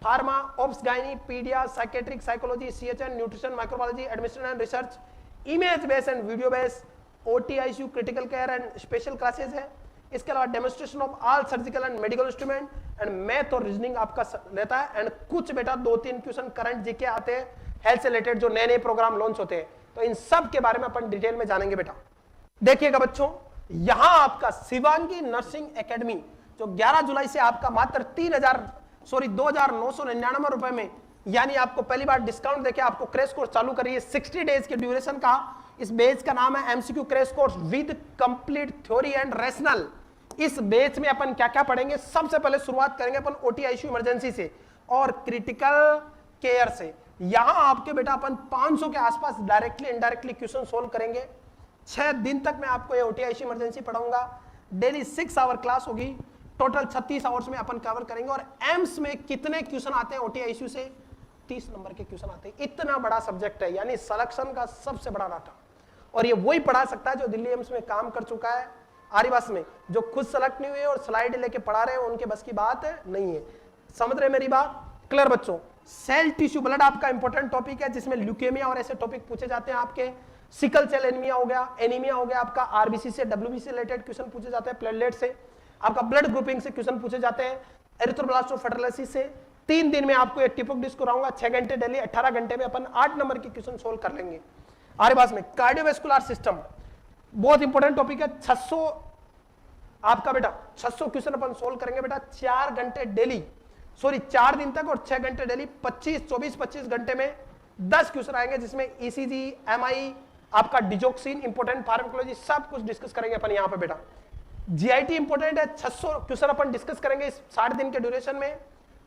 pharma, obs gynae, paedia, psychiatric, psychology, CHN, nutrition, microbiology, administration and research, image base and video base, OT, ICU, critical care and special classes है। इसके अलावा demonstration of all surgical and medical instrument, and math और reasoning आपका रहता है, and कुछ बेटा 2-3 question current GK आते हैं हेल्थ से रिलेटेड, जो नए नए प्रोग्राम लॉन्च होते हैं, तो इन सब के बारे में अपन डिटेल में जानेंगे बेटा। देखिएगा बच्चों, यहां आपका शिवांगी नर्सिंग एकेडमी जो 11 जुलाई से आपका मात्र 2,999 रुपए में, यानी आपको पहली बार डिस्काउंट देके आपको क्रैश कोर्स चालू करिए 60 डेज के ड्यूरेशन का। इस बेच का नाम है MCQ crash course with complete theory and rational. इस बेच में अपन क्या क्या पढ़ेंगे, सबसे पहले शुरुआत करेंगे अपन OT, ICU, इमरजेंसी से और क्रिटिकल केयर से। यहां आपके बेटा अपन 500 के आसपास डायरेक्टली इनडायरेक्टली क्वेश्चन सोल्व करेंगे। 6 दिन तक मैं आपको ये OT, ICU, इमरजेंसी पढ़ाऊंगा। डेली 6 आवर क्लास होगी, टोटल 36 आवर्स में अपन कवर करेंगे। और एम्स में कितने क्वेश्चन आते हैं OT, ICU से, 30 नंबर के क्वेश्चन आते हैं। इतना बड़ा सब्जेक्ट है, यानी सिलेक्शन का सबसे बड़ा डाटा। और ये वही पढ़ा सकता है जो दिल्ली एम्स में काम कर चुका है आरीवास में, जो खुद सेलेक्ट नहीं हुए और स्लाइड लेके पढ़ा रहे हैं, उनके बस की बात नहीं है। समझ रहे मेरी बात? क्लियर बच्चों? सेल टिश्यू ब्लड आपका इंपॉर्टेंट टॉपिक है, जिसमें ल्यूकेमिया और ऐसे टॉपिक पूछे जाते हैं आपके। सिकल सेल एनीमिया हो गया आपका, RBC से WBC से रिलेटेड क्वेश्चन पूछे जाते हैं, प्लेटलेट से आपका, ब्लड ग्रुपिंग से क्वेश्चन पूछे जाते हैं, एरिथ्रोब्लास्टोफेटोलाइसिस से। 3 दिन में आपको एक टिपोक डिस्क कराऊंगा, 6 घंटे डेली, 18 घंटे में अपन 8 नंबर के क्वेश्चन सोल्व कर लेंगे। आरीवास में कार्डियोवैस्कुलर सिस्टम बहुत इंपॉर्टेंट टॉपिक है। 600 आपका बेटा 600 क्वेश्चन अपन सोल्व करेंगे बेटा 4 घंटे डेली, 4 दिन तक, और 6 घंटे डेली। 24 घंटे में 10 क्वेश्चन आएंगे, जिसमें ECG, MI, आपका डिजोक्सिन, इंपॉर्टेंट फार्माकोलॉजी, सब कुछ डिस्कस करेंगे अपन यहाँ पे बेटा। GIT इंपॉर्टेंट है, 600 क्वेश्चन अपन डिस्कस करेंगे इस 60 दिन के ड्यूरेशन में।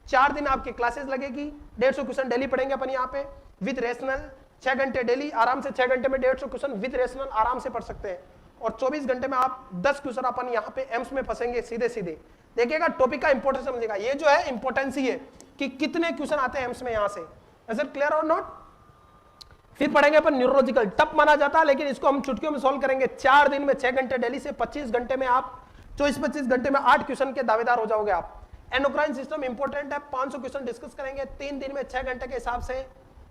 4 दिन आपकी क्लासेस लगेगी, 150 क्वेश्चन डेली पढ़ेंगे अपन यहाँ पे विद रेशनल। 6 घंटे डेली, आराम से 6 घंटे में 150 क्वेश्चन विद रेशनल आराम से पढ़ सकते हैं। और 24 घंटे में आप 10 क्वेश्चन अपन यहाँ पे एम्स में फंसेंगे सीधे सीधे। देखिएगा टॉपिक का इंपॉर्टेंस समझिएगा, ये जो है इंपॉर्टेंस ही है कि कितने क्वेश्चन आते हैं एम्स में यहाँ से। इज इट क्लियर और नॉट? फिर पढ़ेंगे अपन न्यूरोलॉजिकल, टफ माना जाता है, लेकिन इसको हम चुटकियों में सोल्व करेंगे। 4 दिन में 6 घंटे डेली से 25 घंटे में आप 24-25 घंटे में 8 क्वेश्चन के दावेदार हो जाओगे आप। एंडोक्राइन सिस्टम इंपॉर्टेंट है, 500 क्वेश्चन डिस्कस करेंगे। 3 दिन में 6 घंटे के हिसाब से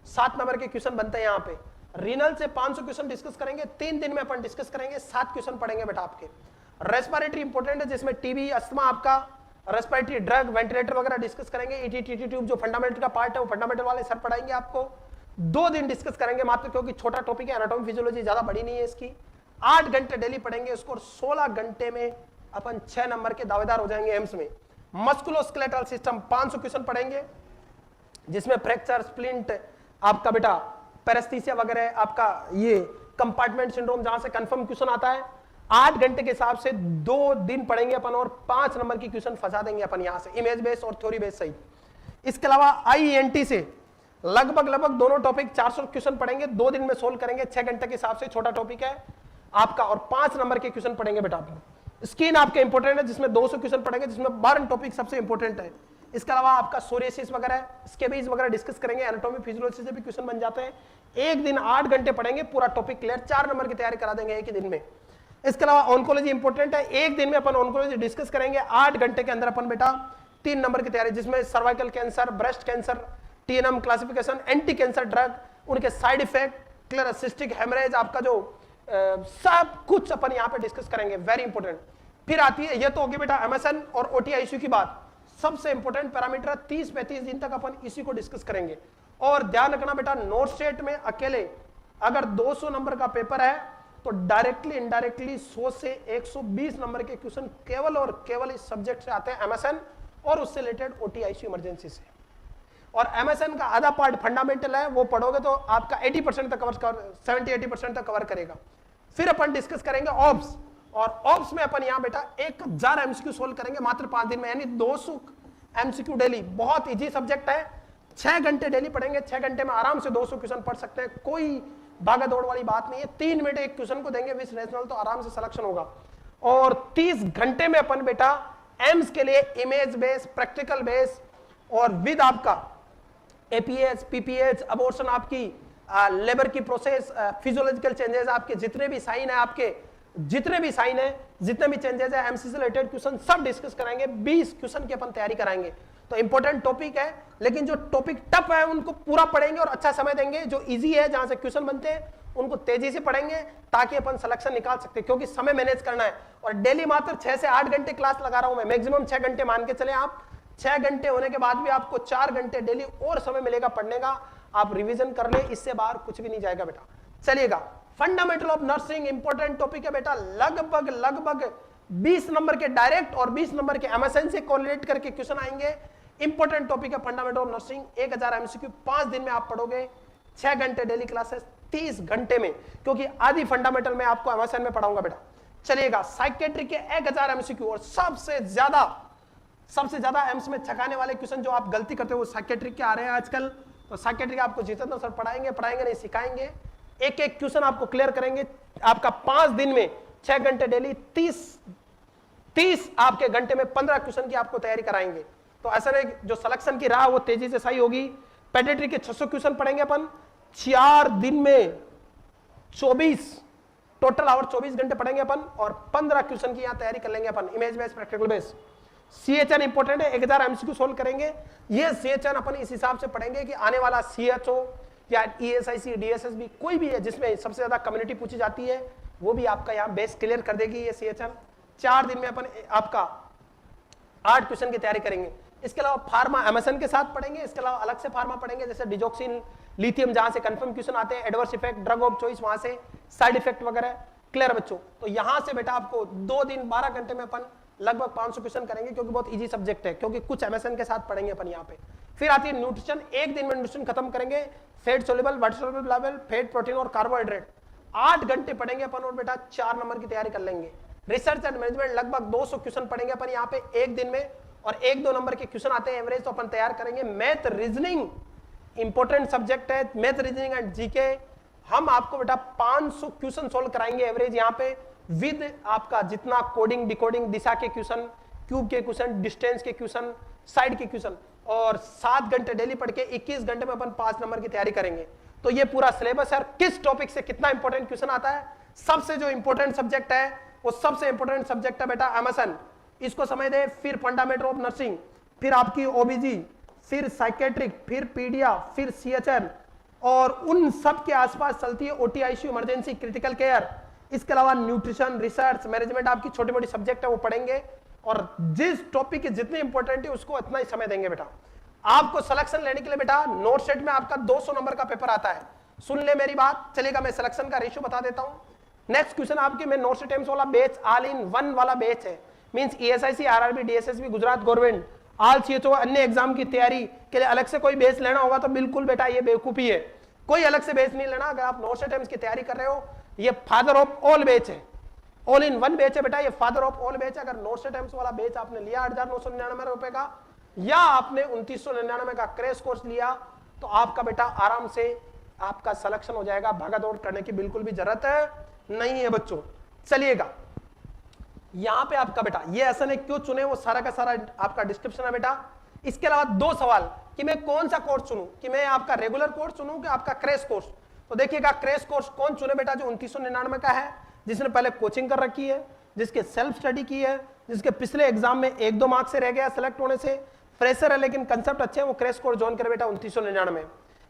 7 नंबर के क्वेश्चन बनते हैं यहाँ पे। रीनल से 500 क्वेश्चन डिस्कस करेंगे, 3 दिन में अपन डिस्कस करेंगे, 7 क्वेश्चन पढ़ेंगे बेटा आपके। रेस्पिरेटरी इंपॉर्टेंट है, जिसमें टीबी, अस्थमा, आपका रेस्पिरेटरी ड्रग, वेंटिलेटर वगैरह डिस्कस करेंगे। ईटीटी ट्यूब जो फंडामेंटल का पार्ट है वो फंडामेंटल वाले सर पढ़ाएंगे आपको। 2 दिन डिस्कस करेंगे मात्र, क्योंकि छोटा टॉपिक है, एनाटॉमी फिजियोलॉजी ज्यादा बड़ी नहीं है इसकी। 8 घंटे डेली पढ़ेंगे उसको, और 16 घंटे में अपन 6 नंबर के दावेदार हो जाएंगे एम्स में। मस्कुलोस्केलेटल सिस्टम 500 क्वेश्चन पढ़ेंगे, जिसमें फ्रैक्चर, स्प्लिंट, आपका बेटा पैरेस्थीसिया वगैरह, आपका ये कंपार्टमेंट सिंड्रोम जहां से कंफर्म क्वेश्चन आता है। 8 घंटे के हिसाब से 2 दिन पढ़ेंगे अपन, और 5 नंबर की क्वेश्चन फंसा देंगे अपन यहां से, इमेज बेस और थ्योरी बेस सही। इसके अलावा आईएनटी से लगभग दोनों टॉपिक 400 क्वेश्चन पढ़ेंगे, 2 दिन में सोल्व करेंगे 6 घंटे के हिसाब से, छोटा टॉपिक है आपका, और 5 नंबर के क्वेश्चन पढ़ेंगे बेटा अपन। स्किन आपके इंपॉर्टेंट है, जिसमें 200 क्वेश्चन पढ़ेंगे, जिसमें बर्न टॉपिक सबसे इंपॉर्टेंट है। इसके अलावा आपका सोरियासिस वगैरह, स्केबीज वगैरह डिस्कस करेंगे। एनाटॉमी फिजियोलॉजी से भी क्वेश्चन बन जाते हैं। एक दिन 8 घंटे पढ़ेंगे, पूरा टॉपिक क्लियर, 4 नंबर की तैयारी करा देंगे एक ही दिन में। इसके अलावा ऑन्कोलॉजी इंपॉर्टेंट है, एक दिन में अपन ऑन्कोलॉजी डिस्कस करेंगे। 8 घंटे के अंदर अपन बेटा 3 नंबर की तैयारी, जिसमें cervical cancer, breast cancer, TNM classification, anti cancer drug, उनके side effect, clear, cystic haemorrhage, आपका जो सब कुछ अपन यहाँ पे डिस्कस करेंगे, वेरी इंपॉर्टेंट। फिर आती है, ये तो होगी बेटा एमएसएन और ओटीआईसीयू की बात, सबसे इंपॉर्टेंट पैरामीटर। 30-35 दिन तक अपन इसी को डिस्कस करेंगे। और ध्यान रखना बेटा, नोट स्टेट में अकेले अगर 200 नंबर का पेपर है तो डायरेक्टली इनडायरेक्टली 100 से 120 नंबर के क्वेश्चन केवल और केवल इस सब्जेक्ट से आते हैं, एमएसएन और उससे रिलेटेड ओटीआईसीयू इमरजेंसी से। और एमएसएन का आधा पार्ट फंडामेंटल है, वो पढ़ोगे तो आपका 80% तक कवर, 70-80% तक कवर करेगा। फिर अपन डिस्कस करेंगे ऑब्स, और ऑब्स में अपन यहाँ बेटा 1000 एमसीक्यू सोल्व करेंगे मात्र 5 दिन में, यानी 200 एमसीक्यू डेली। बहुत इजी सब्जेक्ट है, 6 घंटे डेली पढ़ेंगे, 6 घंटे में आराम से 200 क्वेश्चन पढ़ सकते हैं, कोई भागा दौड़ वाली बात नहीं है। 3 मिनट एक क्वेश्चन को देंगे विद रेशनल, तो आराम से सिलेक्शन होगा। और 30 घंटे में अपन बेटा एम्स के लिए इमेज बेस, प्रैक्टिकल बेस, और विद आपका एपीएच, पीपीएच, अबॉर्शन, आपकी लेबर की प्रोसेस, फिजियोलॉजिकल चेंजेस, आपके जितने भी साइन है, आपके जितने भी साइन है, जितने भी चेंजेस है, एमसी से रिलेटेड क्वेश्चन सब डिस्कस कराएंगे। 20 क्वेश्चन की अपन तैयारी कराएंगे। तो इंपॉर्टेंट टॉपिक है, लेकिन जो टॉपिक टफ है उनको पूरा पढ़ेंगे और अच्छा समय देंगे। जो इजी है, जहां से क्वेश्चन बनते हैं, उनको तेजी से पढ़ेंगे ताकि अपन सिलेक्शन निकाल सकते हैं, क्योंकि समय मैनेज करना है। और डेली मात्र 6 से 8 घंटे क्लास लगा रहा हूं मैं, मैक्सिमम 6 घंटे मान के चले आप। 6 घंटे होने के बाद भी आपको 4 घंटे डेली और समय मिलेगा पढ़ने का। आप रिवीजन कर ले, इससे बाहर कुछ भी नहीं जाएगा बेटा। चलिएगा, fundamental of nursing important topic है बेटा। लगभग 20 नंबर के डायरेक्ट और 20 नंबर के एमएसएन से कोरिलेट करके क्वेश्चन आएंगे। इंपॉर्टेंट टॉपिक है फंडामेंटल ऑफ नर्सिंग। 1000 एमसीक्यू 5 दिन में आप पढ़ोगे, 6 घंटे डेली क्लासेस 30 घंटे में, क्योंकि आधी फंडामेंटल में आपको एमएसएन में पढ़ाऊंगा बेटा। चलिएगा, साइकेट्री के 1000 एमसीक्यू, और सबसे ज्यादा एम्स में छकाने वाले क्वेश्चन जो आप गलती करते हो वो साइकेट्री के आ रहे हैं आजकल। तो साइकेट्री आपको जितेंद्र सर पढ़ाएंगे नहीं, सिखाएंगे। एक क्वेश्चन आपको क्लियर करेंगे। आपका 5 दिन में 6 घंटे डेली, 30 आपके घंटे में 15 क्वेश्चन की आपको तैयारी कराएंगे। तो ऐसा नहीं, जो सिलेक्शन की राह वो तेजी से सही होगी। पेडियाट्री के 600 क्वेश्चन पढ़ेंगे अपन 4 दिन में, 24 टोटल आवर 24 घंटे पढ़ेंगे अपन, और 15 क्वेश्चन की यहाँ तैयारी कर लेंगे अपन, image base, practical base. CHN important है, 1000 एमसीक्यू सोल्व करेंगे। ये सीएचएन अपन इस हिसाब से पढ़ेंगे कि आने वाला सीएचओ या ईएसआईसी, डीएसएसबी, कोई भी है जिसमें सबसे ज्यादा कम्युनिटी पूछी जाती है, वो भी आपका यहाँ बेस क्लियर कर देगी ये सीएचएन। 4 दिन में अपन आपका 8 क्वेश्चन की तैयारी करेंगे। इसके अलावा फार्मा एमएसएन के साथ पढ़ेंगे, इसके अलावा अलग से फार्मा पढ़ेंगे, जैसे डिजोक्सिन, लिथियम, जहां से कंफर्म क्वेश्चन आते हैं, adverse effect, drug of choice, वहां से साइड इफेक्ट वगैरह। क्लियर बच्चों? तो यहां से बेटा आपको 2 दिन 12 घंटे में अपन लगभग 500 क्वेश्चन करेंगे, क्योंकि बहुत इजी सब्जेक्ट है, क्योंकि कुछ एमएसएन के साथ पढ़ेंगे अपन यहाँ पे। फिर आती है न्यूट्रिशन, एक दिन में न्यूट्रिशन खत्म करेंगे। Fat soluble, water soluble level, fat, protein और कार्बोहाइड्रेट 8 घंटे पढ़ेंगे अपन, और बेटा 4 नंबर की तैयारी कर लेंगे। रिसर्च एंड मैनेजमेंट लगभग 200 क्वेश्चन पढ़ेंगे अपन यहाँ पे एक दिन में, और 1-2 नंबर के क्वेश्चन आते हैं एवरेज, तो अपन तैयार करेंगे। मैथ रीजनिंग इंपॉर्टेंट सब्जेक्ट है, मैथ रीजनिंग एंड जीके। हम आपको बेटा 500 क्वेश्चन सोल्व कराएंगे एवरेज यहाँ पे, विद आपका जितना कोडिंग, डिकोडिंग, दिशा के क्वेश्चन, क्यूब के क्वेश्चन, डिस्टेंस के क्वेश्चन, साइड के क्वेश्चन, और 7 घंटे डेली पढ़ के 21 घंटे में अपन 5 नंबर की तैयारी करेंगे। तो ये पूरा सिलेबस है। किस टॉपिक से कितना इंपॉर्टेंट क्वेश्चन आता है, सबसे जो इंपॉर्टेंट सब्जेक्ट है वो सबसे इंपॉर्टेंट सब्जेक्ट है बेटा एमएसएन, इसको समझ दे। फिर फंडामेंटल ऑफ नर्सिंग, फिर आपकी ओबीजी, फिर साइकेट्रिक, फिर पीडिया, फिर सीएचएन, और उन सब के आसपास चलती है ओटीआईसीयू, इमरजेंसी, क्रिटिकल केयर। इसके अलावा न्यूट्रिशन, रिसर्च, मैनेजमेंट आपकी छोटी मोटी सब्जेक्ट है वो पढ़ेंगे, और जिस टॉपिक के जितने इंपॉर्टेंट है उसको इतना ही समय देंगे बेटा। आपको सिलेक्शन लेने के लिए बेटा नोट सेट में आपका 200 नंबर का पेपर आता है, सुन ले मेरी बात। चलेगा, मैं सिलेक्शन का रेशियो बता देता हूं। नेक्स्ट क्वेश्चन आपके में नोट सेट एम्स वाला बैच ऑल इन वन वाला बैच है, means ESIC, RRB, DSSB, Gujarat government, all CHO, अन्य एग्जाम की तैयारी के लिए अलग से कोई बैच लेना होगा तो बिल्कुल बेटा ये बेवकूफी है, कोई अलग से बैच नहीं लेना। अगर आप नोट सेट एम्स की तैयारी कर रहे हो, ये फादर ऑफ ऑल बैच है, ऑल इन वन बैच है बेटा, ये फादर ऑफ ऑल बैच है। अगर नोट सेट एम्स वाला बैच आपने लिया 8,999 रुपए का, या आपने 2999 का क्रैश कोर्स लिया, तो आपका बेटा आराम से आपका सिलेक्शन हो जाएगा, भागा दौड़ करने की बिल्कुल भी जरूरत नहीं है बच्चों। चलिएगा, यहां पे आपका बेटा ये ऐसा नहीं क्यों चुने, वो सारा का सारा आपका डिस्क्रिप्शन है बेटा। इसके अलावा 2 सवाल कि मैं कौन सा कोर्स चुनूं, कि मैं आपका रेगुलर कोर्स चुनूं कि आपका क्रैश कोर्स। तो देखिएगा, क्रैश कोर्स कौन चुने बेटा, जो 2999 का है, जिसने पहले कोचिंग कर रखी है, जिसके सेल्फ स्टडी की है, जिसके पिछले एग्जाम में 1-2 मार्क्स से रह गया सेलेक्ट होने से, फ्रेशर है लेकिन कंसेप्ट अच्छे हैं, वो क्रैश कोर्स ज्वाइन करे बेटा 2999।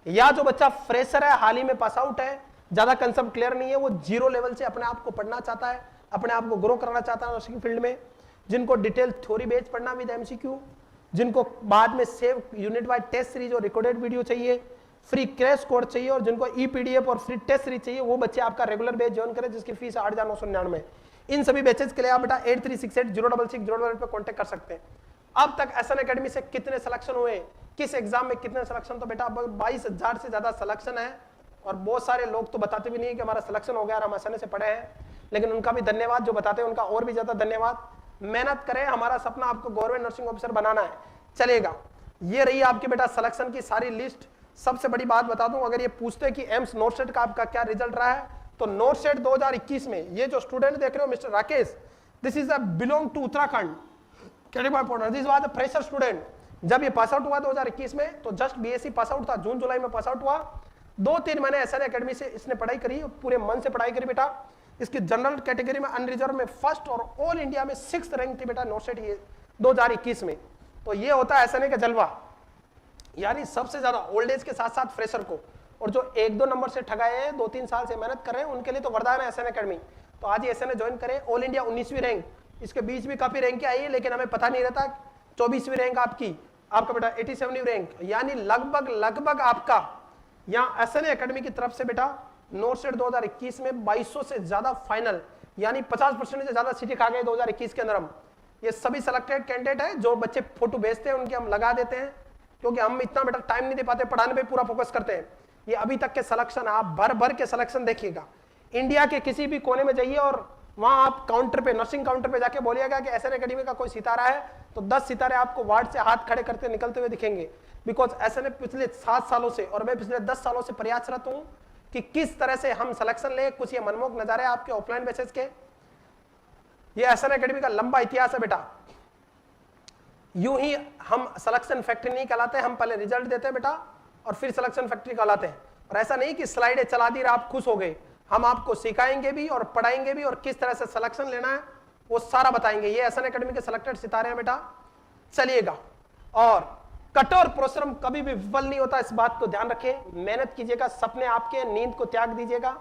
या जो बच्चा फ्रेशर है, हाल ही में पास आउट है, ज्यादा कंसेप्ट क्लियर नहीं है, वो 0 लेवल से अपने आप को पढ़ना चाहता है, अपने आप को ग्रो करना चाहता है नर्सिंग फील्ड में, जिनको डिटेल थ्योरी बेस्ड पढ़ना विद एमसीक्यू, जिनको बाद में save unit wise test series और रिकॉर्डेड वीडियो चाहिए, फ्री क्रैश कोर्स चाहिए, और जिनको ईपीडीएफ और फ्री टेस्ट सीरीज चाहिए, वो बच्चे आपका रेगुलर बैच ज्वाइन करें, जिसकी फीस 8,999। इन सभी बैचेस के लिए आप बेटा 8368066088 पे कांटेक्ट कर सकते हैं। अब तक एसएन एकेडमी से कितने सिलेक्शन हुए, किस एग्जाम में कितने सिलेक्शन, तो बेटा 22,000 से ज्यादा सिलेक्शन है। और बहुत सारे लोग तो बताते भी नहीं है कि हमारा सिलेक्शन हो गया और हम एसएन से पढ़े हैं, लेकिन उनका भी धन्यवाद, जो बताते हैं उनका और भी ज्यादा धन्यवाद। मेहनत करें, हमारा सपना आपको गवर्नमेंट नर्सिंग ऑफिसर बनाना है। चलेगा, ये रही आपकी बेटा सिलेक्शन की सारी लिस्ट। सबसे बड़ी बात बता दूं, अगर ये पूछते हैं कि एम्स नोट सेट का आपका क्या रिजल्ट रहा है, तो नोट सेट 2021 में ये जो स्टूडेंट देख रहे हो mister Rakesh, this is a belong to Uttarakhand category, this was a fresher student. जब ये पास आउट हुआ 2021 में, तो जस्ट बीएससी पास आउट था, जून जुलाई में पास आउट हुआ। 2-3 महीने एसएन एकेडमी से इसने पढ़ाई करी, पूरे मन से पढ़ाई करी बेटा। इसकी जनरल कैटेगरी में अनरिजर्व में फर्स्ट और ऑल इंडिया में 6th रैंक थी बेटा नोट सेट ये 2021 में। तो ये होता है एसएन का जलवा, यानी सबसे ज्यादा ओल्ड एज के साथ साथ फ्रेशर को, और जो 1-2 नंबर से ठगाए हैं, 2-3 साल से मेहनत कर रहे हैं, उनके लिए तो वरदान है एसएन एकेडमी। तो आज ये एसएन ज्वाइन करें। ऑल इंडिया 19वीं रैंक, इसके बीच भी काफी रैंक आई है, लेकिन हमें पता नहीं रहता। 24वीं रैंक आपका बेटा 87वीं रैंक, यानी लगभग आपका यहाँ एसएन एकेडमी की तरफ से बेटा नोट सेट 2021 में 2200 से ज्यादा फाइनल, यानी 50% से ज्यादा सीटें खा गए 2021 के अंदर हम। ये सभी सिलेक्टेड कैंडिडेट है, जो बच्चे फोटो भेजते हैं उनके हम लगा देते हैं, क्योंकि हम इतना बेटा टाइम नहीं दे पाते, पढ़ाने पे पूरा फोकस करते हैं। ये अभी तक के सिलेक्शन, आप भर के सिलेक्शन देखिएगा। इंडिया के किसी भी कोने में जाइए और वहां आप काउंटर पे, नर्सिंग काउंटर पे जाके बोलिएगा कि एसएन एकेडमी का कोई सितारा है, तो 10 सितारे आपको वार्ड से हाथ खड़े करते निकलते हुए दिखेंगे। बिकॉज एसएन पिछले 7 सालों से और मैं पिछले 10 सालों से प्रयासरत हूं कि किस तरह से हम सिलेक्शन ले। कुछ ये मनमोहक नजारे आपके ऑफलाइन बेसिस के, ये एसएन एकेडमी का लंबा इतिहास है बेटा। यूं ही हम सिलेक्शन फैक्ट्री नहीं कहलाते, हम पहले रिजल्ट देते हैं बेटा और फिर सिलेक्शन फैक्ट्री कहलाते हैं। और ऐसा नहीं कि स्लाइडें चला दी और आप खुश हो गए, हम आपको सिखाएंगे भी और पढ़ाएंगे भी, और किस तरह से सिलेक्शन लेना है वो सारा बताएंगे। ये एसएन एकेडमी के सिलेक्टेड सितारे हैं बेटा। चलिएगा, और कठोर परिश्रम कभी भी विफल नहीं होता, इस बात को ध्यान रखें। मेहनत कीजिएगा, सपने आपके, नींद को त्याग दीजिएगा,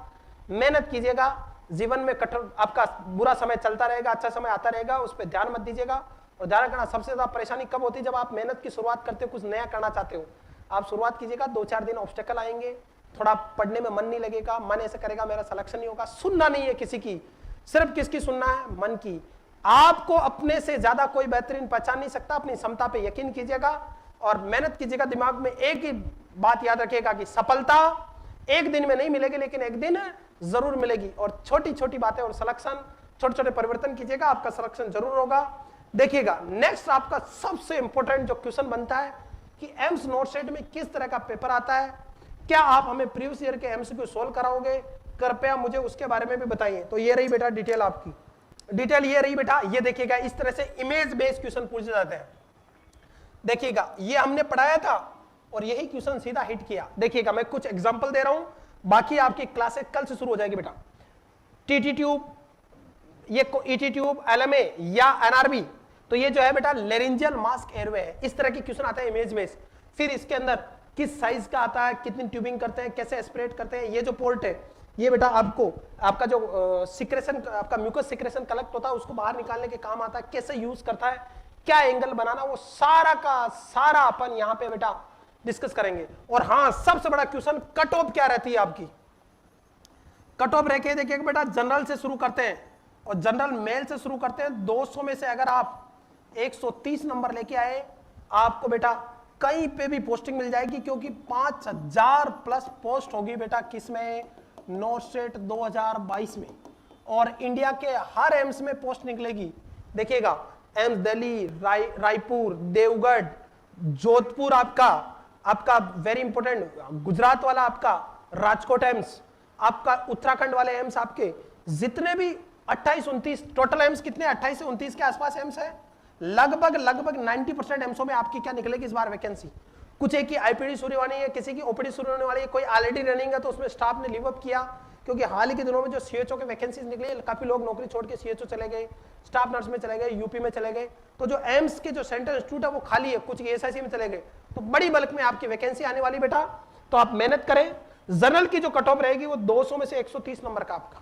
मेहनत कीजिएगा। जीवन में कठोर आपका बुरा समय चलता रहेगा, अच्छा समय आता रहेगा, उस पर ध्यान मत दीजिएगा। और ध्यान रखना, सबसे ज्यादा परेशानी कब होती है, जब आप मेहनत की शुरुआत करते हो, कुछ नया करना चाहते हो। आप शुरुआत कीजिएगा, 2-4 दिन ऑब्स्टेकल आएंगे, थोड़ा पढ़ने में मन नहीं लगेगा, मन ऐसे करेगा मेरा सिलेक्शन नहीं होगा। सुनना नहीं है किसी की, सिर्फ किसकी सुनना है, मन की। आपको अपने से ज्यादा कोई बेहतरीन पहचान नहीं सकता। अपनी क्षमता पे यकीन कीजिएगा और मेहनत कीजिएगा। दिमाग में एक ही बात याद रखिएगा कि सफलता एक दिन में नहीं मिलेगी, लेकिन एक दिन जरूर मिलेगी। और छोटी छोटी बातें और सिलेक्शन, छोटे छोटे परिवर्तन कीजिएगा, आपका सिलेक्शन जरूर होगा। देखिएगा, नेक्स्ट आपका सबसे इंपॉर्टेंट जो क्वेश्चन बनता है कि एम्स नोट सेट में किस तरह का पेपर आता है, क्या आप हमें प्रीवियस ईयर के एमसीक्यू सोल्व कराओगे, कृपया मुझे उसके बारे में भी बताइए। तो ये रही बेटा डिटेल, आपकी डिटेल ये रही बेटा। ये देखिएगा, इस तरह से इमेज बेस्ड क्वेश्चन पूछे जाते हैं। देखिएगा, ये हमने पढ़ाया था और यही क्वेश्चन सीधा हिट किया। देखिएगा, मैं कुछ एग्जांपल दे रहा हूं, बाकी आपकी क्लासेस कल से शुरू हो जाएगी बेटा। टीटी ट्यूब, ये ईटी ट्यूब, एलएमए या एनआरबी, तो ये जो है बेटा लेरिंजियल मास्क एयरवे है। इस तरह की क्वेश्चन आता है इमेज बेस्ड। फिर इसके अंदर किस साइज का आता है, कितनी ट्यूबिंग करते हैं, कैसे एस्पिरेट करते हैं, ये जो पोर्ट है ये बेटा आपको आपका जो सिक्रेशन, आपका म्यूकस सिक्रेशन कलेक्ट होता है उसको बाहर निकालने के काम आता है, कैसे यूज करता है, क्या एंगल बनाना, वो सारा का सारा अपन यहां पे बेटा डिस्कस करेंगे। और हाँ, सबसे बड़ा क्वेश्चन कट ऑफ क्या रहती है आपकी। कट ऑफ रखे देखिए बेटा, जनरल से शुरू करते हैं और जनरल मेल से शुरू करते हैं। 200 में से अगर आप 130 नंबर लेके आए, आपको बेटा कहीं पे भी पोस्टिंग मिल जाएगी, क्योंकि 5000 प्लस पोस्ट होगी बेटा किसमें, नॉर्सेट 2022 में। और इंडिया के हर एम्स में पोस्ट निकलेगी। देखिएगा, एम्स दिल्ली, रायपुर, देवगढ़, जोधपुर, आपका वेरी इंपॉर्टेंट गुजरात वाला, आपका राजकोट एम्स, आपका उत्तराखंड वाले एम्स, आपके जितने भी 28-29 टोटल एम्स, कितने 28 से 29 के आसपास एम्स है, लगभग 90% एम्सों में आपकी क्या निकलेगी इस बार वैकेंसी। कुछ एक की आईपीडी शुरू होनी है, किसी की ओपीडी शुरू होने वाली है, कोई ऑलरेडी रनिंग है तो उसमें स्टाफ ने लिव अप किया, क्योंकि हाल ही के दिनों में जो सीएचओ के वैकेंसीज निकली, काफी लोग नौकरी छोड़ के सीएचओ चले गए, स्टाफ नर्स में चले गए, यूपी में चले गए, तो जो एम्स के जो सेंट्रल इंस्टीट्यूट है वो खाली है, कुछ एसआईसी में चले गए, तो बड़ी बल्क में आपकी वैकेंसी आने वाली बेटा। तो आप मेहनत करें। जनरल की जो कट ऑफ रहेगी वो 200 में से 130 नंबर का, आपका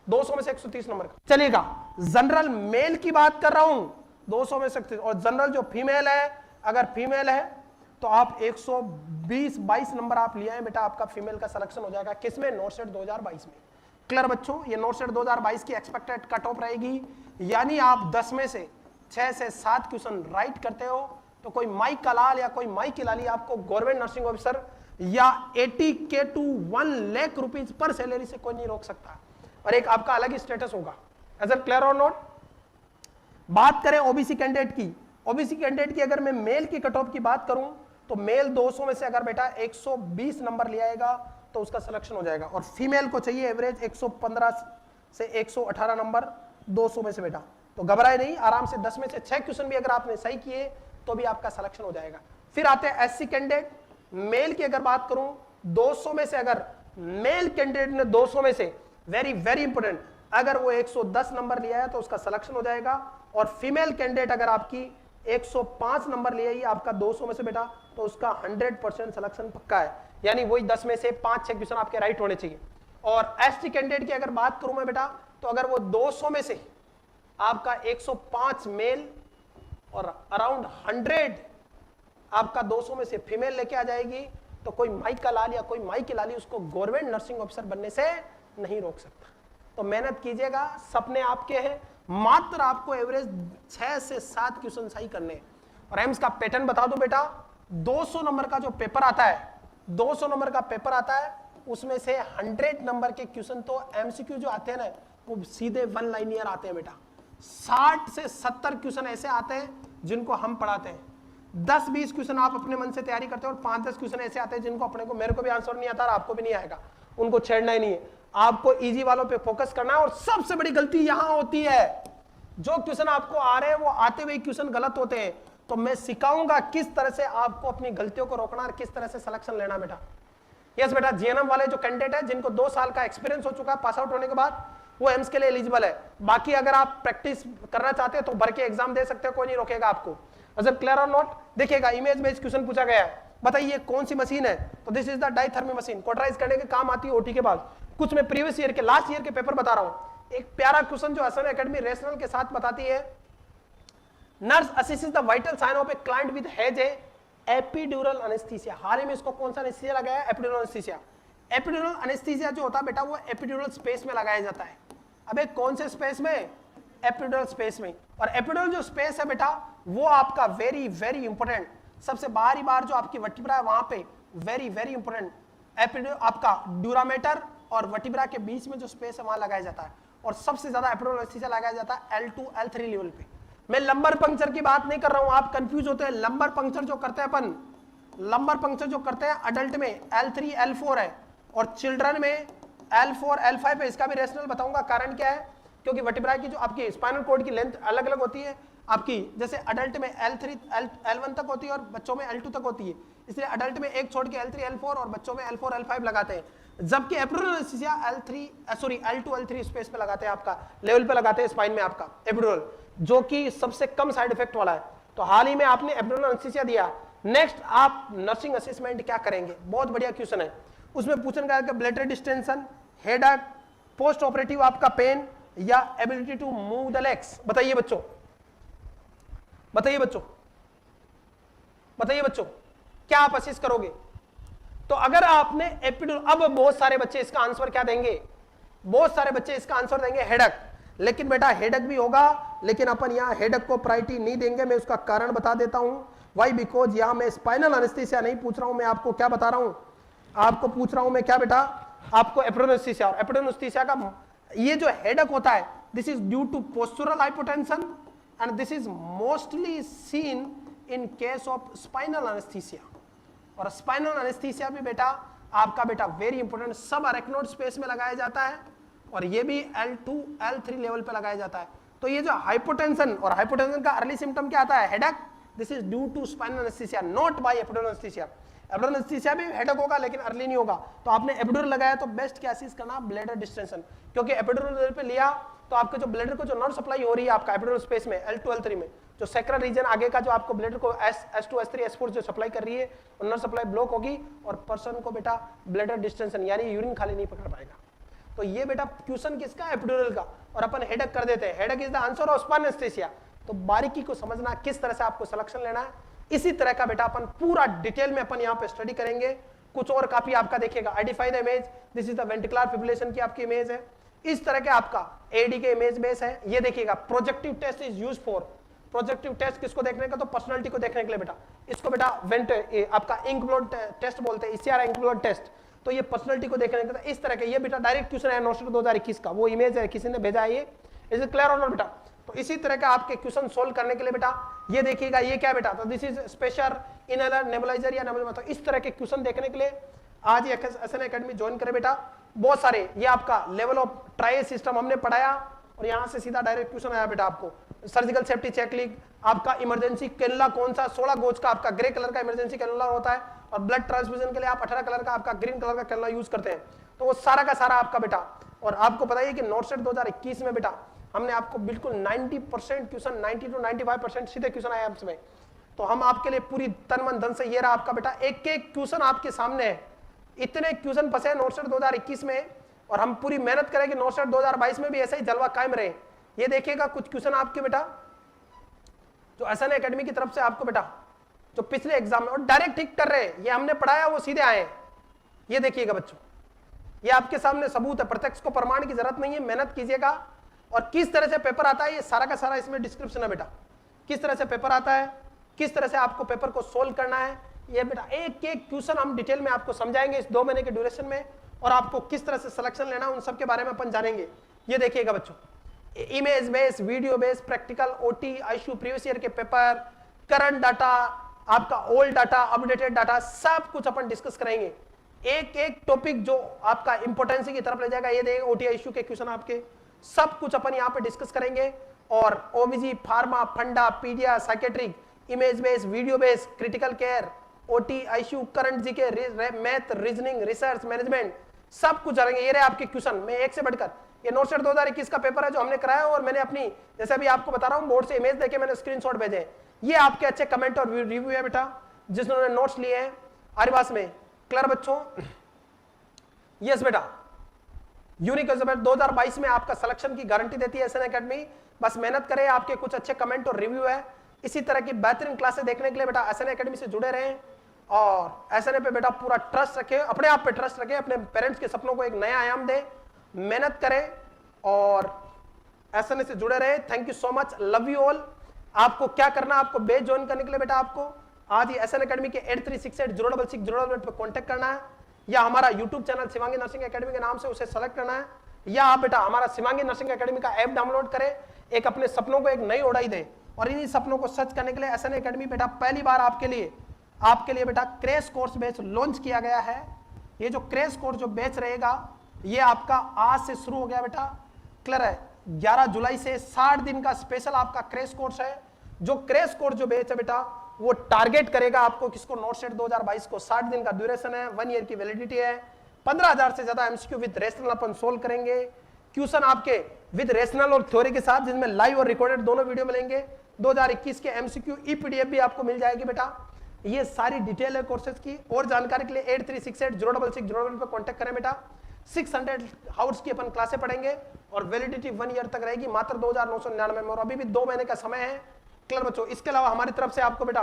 200 में से 130 नंबर का चलेगा। जनरल मेल की बात कर रहा हूं, 200 में से, और जनरल जो फीमेल है, अगर फीमेल है तो आप 120-22 नंबर आप लिए हैं बेटा, आपका फीमेल का सिलेक्शन हो जाएगा किसमें, नॉर्सेट 2022 में। क्लियर बच्चों, ये नॉर्सेट 2022 की एक्सपेक्टेड कट ऑफ रहेगी, यानी आप 10 में से 6 से 7 क्वेश्चन राइट करते हो तो कोई माई कलाल या कोई माई किलाली आपको गवर्नमेंट नर्सिंग ऑफिसर या 80K to 1 lakh rupees per salary से कोई नहीं रोक सकता, और एक आपका अलग ही स्टेटस होगा। इज इट क्लियर और नॉट। बात करें ओबीसी कैंडिडेट की, ओबीसी कैंडिडेट की अगर मैं मेल की कट ऑफ की बात करूं तो मेल 200 में से अगर बेटा 120 नंबर ले आएगा तो उसका सिलेक्शन हो जाएगा, और फीमेल को चाहिए एवरेज 115 से 118 नंबर 200 में से बेटा। तो घबराए नहीं, आराम से 10 में से 6 क्वेश्चन भी अगर आपने सही किए तो भी आपका सिलेक्शन हो जाएगा। फिर आते हैं एससी कैंडिडेट, मेल की अगर बात करूं 200 में से अगर मेल कैंडिडेट ने 200 में से वेरी वेरी इंपॉर्टेंट अगर वो 110 नंबर लिया है तो उसका सिलेक्शन हो जाएगा, और फीमेल कैंडिडेट अगर आपकी 105 नंबर ले आई आपका 200 में से बेटा तो उसका 100% सिलेक्शन पक्का है, यानी वही 10 में से 5-6 क्वेश्चन आपके राइट होने चाहिए। और एसटी कैंडिडेट की अगर बात करूं मैं बेटा तो अगर वो 200 में से आपका 105 मेल और अराउंड 100 आपका 200 में से फीमेल लेके आ जाएगी तो कोई माई का लाल या कोई माई की लाली उसको गवर्नमेंट नर्सिंग ऑफिसर बनने से नहीं रोक सकता। तो मेहनत कीजिएगा, सपने आपके हैं, मात्र आपको एवरेज 6 से 7 क्वेश्चन सही करने हैं। और एम्स का पैटर्न बता दो बेटा, 200 नंबर का जो पेपर आता है, 200 नंबर का पेपर आता है, उसमें से 100 नंबर के क्वेश्चन तो एमसीक्यू जो आते हैं ना वो सीधे 1 लाइनियर आते हैं बेटा। 60 से 70 क्वेश्चन ऐसे आते हैं जिनको हम पढ़ाते हैं, 10-20 क्वेश्चन आप अपने मन से तैयारी करते हो, और 5-10 क्वेश्चन ऐसे आते हैं जिनको अपने को, मेरे को भी आंसर नहीं आता और आपको भी नहीं आएगा, उनको छेड़ना ही नहीं है। आपको इजी वालों पे फोकस करना है। और सबसे बड़ी गलती यहां होती है, जो क्वेश्चन आपको आ रहे हैं वो आते हुए क्वेश्चन गलत होते हैं, तो मैं सिखाऊंगा किस तरह से आपको अपनी गलतियों को रोकना और किस तरह से सिलेक्शन लेना बेटा। यस बेटा, जीएनएम वाले जो कैंडिडेट है जिनको 2 साल का एक्सपीरियंस हो चुका है पास आउट होने के बाद, वो एम्स के लिए एलिजिबल है। बाकी अगर आप प्रैक्टिस करना चाहते हैं तो भर के एग्जाम दे सकते हो, कोई नहीं रोकेगा आपको। अगर क्लियर और नॉट, देखिएगा इमेज में क्वेश्चन पूछा गया है, बताइए कौन सी मशीन है, तो दिस इज द डाइथर्मी मशीन, कॉटराइज करने के काम आती है ओटी के बाद। कुछ मैं प्रीवियस ईयर के, लास्ट ईयर के पेपर बता रहा हूं। एक प्यारा क्वेश्चन जो असन एकेडमी रेशनल के साथ बताती है, nurse assists the vital sign of a client with has a epidural anaesthesia. हाल ही में इसको कौन सा एनेस्थीसिया लगाया है, एपिड्यूरल एनेस्थीसिया। एपिड्यूरल एनेस्थीसिया जो होता है बेटा वो एपिड्यूरल स्पेस में लगाया जाता है। अबे कौन से स्पेस में, एपिड्यूरल स्पेस में। और एपिड्यूरल जो स्पेस है बेटा वो आपका वेरी वेरी इंपॉर्टेंट, सबसे बाहरी बार जो आपकी वर्टिब्रा है वहां पे वेरी वेरी इंपॉर्टेंट, एपिड्यूरल आपका ड्यूरामेटर और वर्टिब्रा के बीच में जो स्पेस है वहां लगाया जाता है। और सबसे ज्यादा एपिड्यूरल एनेस्थीसिया लगाया जाता है L2 L3 लेवल पे। मैं लंबर पंक्चर की बात नहीं कर रहा हूं, आप कंफ्यूज होते हैं। लंबर पंक्चर जो करते हैं अपन, लंबर पंक्चर जो करते हैं अडल्ट में L3 L4 है, और चिल्ड्रन में L4 L5 है। इसका भी रेशनल बताऊंगा, कारण क्या है, क्योंकि वर्टिब्रा की जो आपकी स्पाइनल कॉर्ड की लेंथ अलग अलग होती है आपकी, जैसे अडल्ट में L3 L1 तक होती है और बच्चों में L2 तक होती है, इसलिए अडल्ट में एक छोड़ के L3 L4 और बच्चों में L4 L5 लगाते हैं, जबकि epidural anaesthesia L2 L3 space पे लगाते हैं, आपका लेवल पे लगाते हैं स्पाइन में आपका एपिड्यूरल, जो कि सबसे कम साइड इफेक्ट वाला है। तो हाल ही में आपने एपिड्यूरल एनेस्थीसिया दिया, नेक्स्ट आप नर्सिंग असेसमेंट क्या करेंगे, बहुत बढ़िया क्वेश्चन है। उसमें पूछने का blood distension, headache, post operative आपका पेन, या ability to move the legs? बताइए बच्चों, बताइए बच्चों, बताइए बच्चों, क्या आप असिस्ट करोगे? तो अगर आपने एपिड्यूरल, अब बहुत सारे बच्चे इसका आंसर क्या देंगे? बहुत सारे बच्चे इसका आंसर देंगे हेडेक। लेकिन बेटा हेडेक भी होगा, लेकिन अपन यहाँ हेडेक को प्रायोरिटी नहीं देंगे। मैं उसका कारण बता देता हूं, वाई बिकॉज यहाँ मैं स्पाइनल एनेस्थीसिया नहीं पूछ रहा हूं, मैं आपको क्या बता रहा हूं, आपको पूछ रहा हूं मैं क्या बेटा, आपको एपिड्यूरल एनेस्थीसिया। और एपिड्यूरल एनेस्थीसिया का ये जो हेडेक होता है, this is due to postural hypotension and this is mostly seen in case of spinal anaesthesia. और स्पाइनल एनेस्थीसिया भी बेटा आपका बेटा very important sub arachnoid space में लगाया जाता है, और ये भी L2 L3 लेवल पे लगाया जाता है। तो ये जो हाइपोटेंशन, और हाइपोटेंशन का अर्ली सिम्टम क्या आता है? Headache. This is due to spinal anaesthesia, not by epidural anaesthesia. Epidural anaesthesia भी हेडेक होगा लेकिन अर्ली नहीं होगा। तो आपने एपिड्यूरल लगाया तो बेस्ट क्या चीज करना, ब्लैडर डिस्टेंशन, क्योंकि एपिड्यूरल लेवल पे लिया तो आपके जो ब्लैडर को जो नर्व सप्लाई हो रही है आपका एपिड्यूरल स्पेस में L2 L3 में, जो सैक्रल रीजन आगे का जो आपको ब्लैडर को S2 S3 S4 जो सप्लाई कर रही है, और नर्व सप्लाई ब्लॉक होगी और पर्सन को बेटा ब्लैडर डिस्टेंशन यानी यूरिन खाली नहीं पकड़ पाएगा। तो ये बेटा क्वेश्चन किसका? एपिड्यूरल का। और अपन हेडेक कर देते हैं, headache is the answer of spinal anaesthesia. तो बारीकी को समझना, किस तरह से आपको सिलेक्शन लेना है, इसी तरह का बेटा अपन पूरा डिटेल में अपन यहाँ पे स्टडी करेंगे। कुछ और काफी आपका देखिएगा, identify the image, this is the ventricular fibrillation की आपकी इमेज है। इस तरह के आपका एडी के इमेज बेस है। ये देखिएगा, projective test is use for, projective test किसको देखने का? तो पर्सनालिटी को देखने के लिए बेटा। इसको बेटा आपका इंक ब्लड टेस्ट बोलते हैं, ईसीआर इंक ब्लड टेस्ट। तो ये पर्सनालिटी को देखने का इस तरह के, ये बेटा डायरेक्ट क्वेश्चन है नोस्टर 2021 का, वो इमेज है किसी ने भेजा है, ये इज इट क्लियर और नॉट बेटा? तो इसी तरह का आपके क्वेश्चन सोल्व करने के लिए बेटा ये देखिएगा, ये क्या बेटा, तो this is special inhaler nebuliser या नेबुलाइजर। तो इस तरह के क्वेश्चन देखने के लिए आज ये एसएन एकेडमी ज्वाइन करें बेटा। बहुत सारे, ये आपका लेवल ऑफ ट्रायल सिस्टम हमने पढ़ाया, और यहां से सीधा डायरेक्ट क्वेश्चन आया बेटा आपको। सर्जिकल सेफ्टी चेकलिस्ट, आपका इमरजेंसी कैनुला कौन सा, 16 गोज का आपका ग्रे कलर का इमरजेंसी कैनुला होता है, और ब्लड ट्रांसफ्यूजन के लिए आप 18 कलर का आपका ग्रीन कलर का कैनुला यूज करते हैं। तो वो सारा का सारा आपका बेटा, और आपको पता है कि नोटसेट 2021 में बेटा हमने आपको बिल्कुल 90% क्वेश्चन, 90 to 95% सीधे क्वेश्चन आए आपसे। तो हम आपके लिए पूरी तन मन धन से, ये रहा आपका बेटा, एक एक क्वेश्चन आपके सामने है। इतने क्वेश्चन फंसे नोटसेट 2021 में, और हम पूरी मेहनत करें कि नोटसेट 2022 में भी ऐसा ही जलवा कायम रहे। ये देखिएगा कुछ क्वेश्चन आपके बेटा जो एसएन एकेडमी की तरफ से आपको बेटा जो पिछले एग्जाम में और डायरेक्ट ठीक कर रहे हैं, ये हमने पढ़ाया वो सीधे आए। ये देखिएगा बच्चों, ये आपके सामने सबूत है, प्रत्यक्ष को प्रमाण की जरूरत नहीं है, मेहनत कीजिएगा। और किस तरह से पेपर आता है ये सारा का सारा इसमें डिस्क्रिप्शन है बेटा, किस तरह से पेपर आता है, किस तरह से आपको पेपर को सोल्व करना है, ये बेटा एक एक क्वेश्चन हम डिटेल में आपको समझाएंगे इस 2 महीने के ड्यूरेशन में, और आपको किस तरह से सिलेक्शन लेना है उन सब के बारे में अपन जानेंगे। ये देखिएगा बच्चों, image base, video base, practical, OT, ICU, previous year के पेपर, करंट डाटा, आपका ओल्ड डाटा, अपडेटेड डाटा, सब कुछ अपन डिस्कस करेंगे। एक एक टॉपिक जो आपका इंपोर्टेंसी की तरफ ले जाएगा, ये देखिए ओटी आईसीयू के क्वेश्चन आपके सब कुछ अपन यहाँ पे डिस्कस करेंगे। और OBG, pharma, funda, paedia, psychiatric, image base, video base, critical care, OT, ICU, current GK, math, reasoning, research management, सब कुछ जानेंगे। ये रहे आपके क्वेश्चन में एक से बढ़कर। ये नोटसेट 2021 का पेपर है जो हमने कराया, और मैंने अपनी जैसे अभी आपको बता रहा हूँ बोर्ड से इमेज देके मैंने स्क्रीनशॉट भेजे। ये आपके अच्छे कमेंट और रिव्यू है बेटा जिन्होंने नोट्स लिए हैं आर्यवास में। क्लियर बच्चों? यस बेटा, यूनिक 2022 में आपका सिलेक्शन की गारंटी देती है एसएन एकेडमी। बस मेहनत करें, आपके कुछ अच्छे कमेंट और रिव्यू है। इसी तरह की बेहतरीन क्लासेस देखने के लिए बेटा एसएन एकेडमी से जुड़े रहें, और एसएन पे बेटा पूरा ट्रस्ट रखें, अपने आप पे ट्रस्ट रखें, अपने पेरेंट्स के सपनों को एक नया आयाम दें, मेहनत करें और एसएन से जुड़े रहे। Thank you so much, love you all. आपको क्या करना, आपको बैच ज्वाइन करने के लिए बेटा आपको आज ही एसएन एकेडमी के 8368060088 पे कांटेक्ट करना है, या हमारा YouTube channel Shivangi nursing academy के नाम से उसे सेलेक्ट करना है, या आप बेटा हमारा शिवांगी नर्सिंग एकेडमी का ऐप डाउनलोड करें, एक अपने सपनों को एक नई उड़ाई दे। और इन्हीं सपनों को सच करने के लिए एसएन एकेडमी बेटा पहली बार आपके लिए बेटा क्रैश कोर्स बैच लॉन्च किया गया है। ये जो क्रैश कोर्स जो बैच रहेगा ये आपका आज से शुरू हो गया बेटा, क्लियर है? 11 जुलाई से 60 दिन का स्पेशल आपका क्रैश कोर्स है। जो क्रैश कोर्स जो बैच है बेटा वो टारगेट करेगा आपको किसको, नोटसेट 2022 को। 60 दिन का ड्यूरेशन है, 1 ईयर की वैलिडिटी है, 15,000 से ज्यादा MCQ with rational upon solve करेंगे। क्वेश्चन आपके विद रेशनल और थ्योरी के साथ, जिसमें लाइव और रिकॉर्डेड दोनों वीडियो मिलेंगे। 2021 के एमसीक्यू ईपीडीएफ भी आपको मिल जाएगी बेटा। ये सारी डिटेल है कोर्सेज की। और जानकारी के लिए 8368060088 पे कांटेक्ट करें बेटा। 600 आवर्स की अपन क्लासे पढ़ेंगे और वैलिडिटी 1 ईयर तक रहेगी मात्र 2,999 में, और अभी भी 2 महीने का समय है। क्लियर बच्चों? इसके अलावा हमारी तरफ से आपको बेटा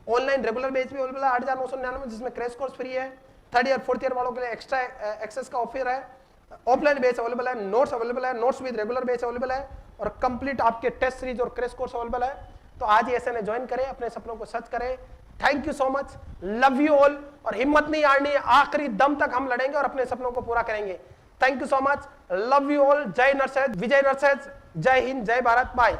ऑनलाइन रेगुलर बेच भी अवेलेबल है 8,999 जिसमें क्रैश कोर्स फ्री है। 3rd ईयर 4th ईयर वालों के लिए एक्स्ट्रा एक्सेस का ऑफर है। ऑफलाइन बेच अवेलेबल है, नोट्स अवेलेबल है, नोट्स विद रेगुलर बेच अवेलेबल है, और कंप्लीट आपके टेस्ट सीरीज और क्रैश कोर्स अवेलेबल है। तो आज ही ऐसे ज्वाइन करें, अपने सपनों को सच करें। Thank you so much, love you all, और हिम्मत नहीं हारनी है, आखिरी दम तक हम लड़ेंगे और अपने सपनों को पूरा करेंगे। Thank you so much, love you all, जय नरसेज, विजय नरसेज, जय हिंद, जय भारत, बाय।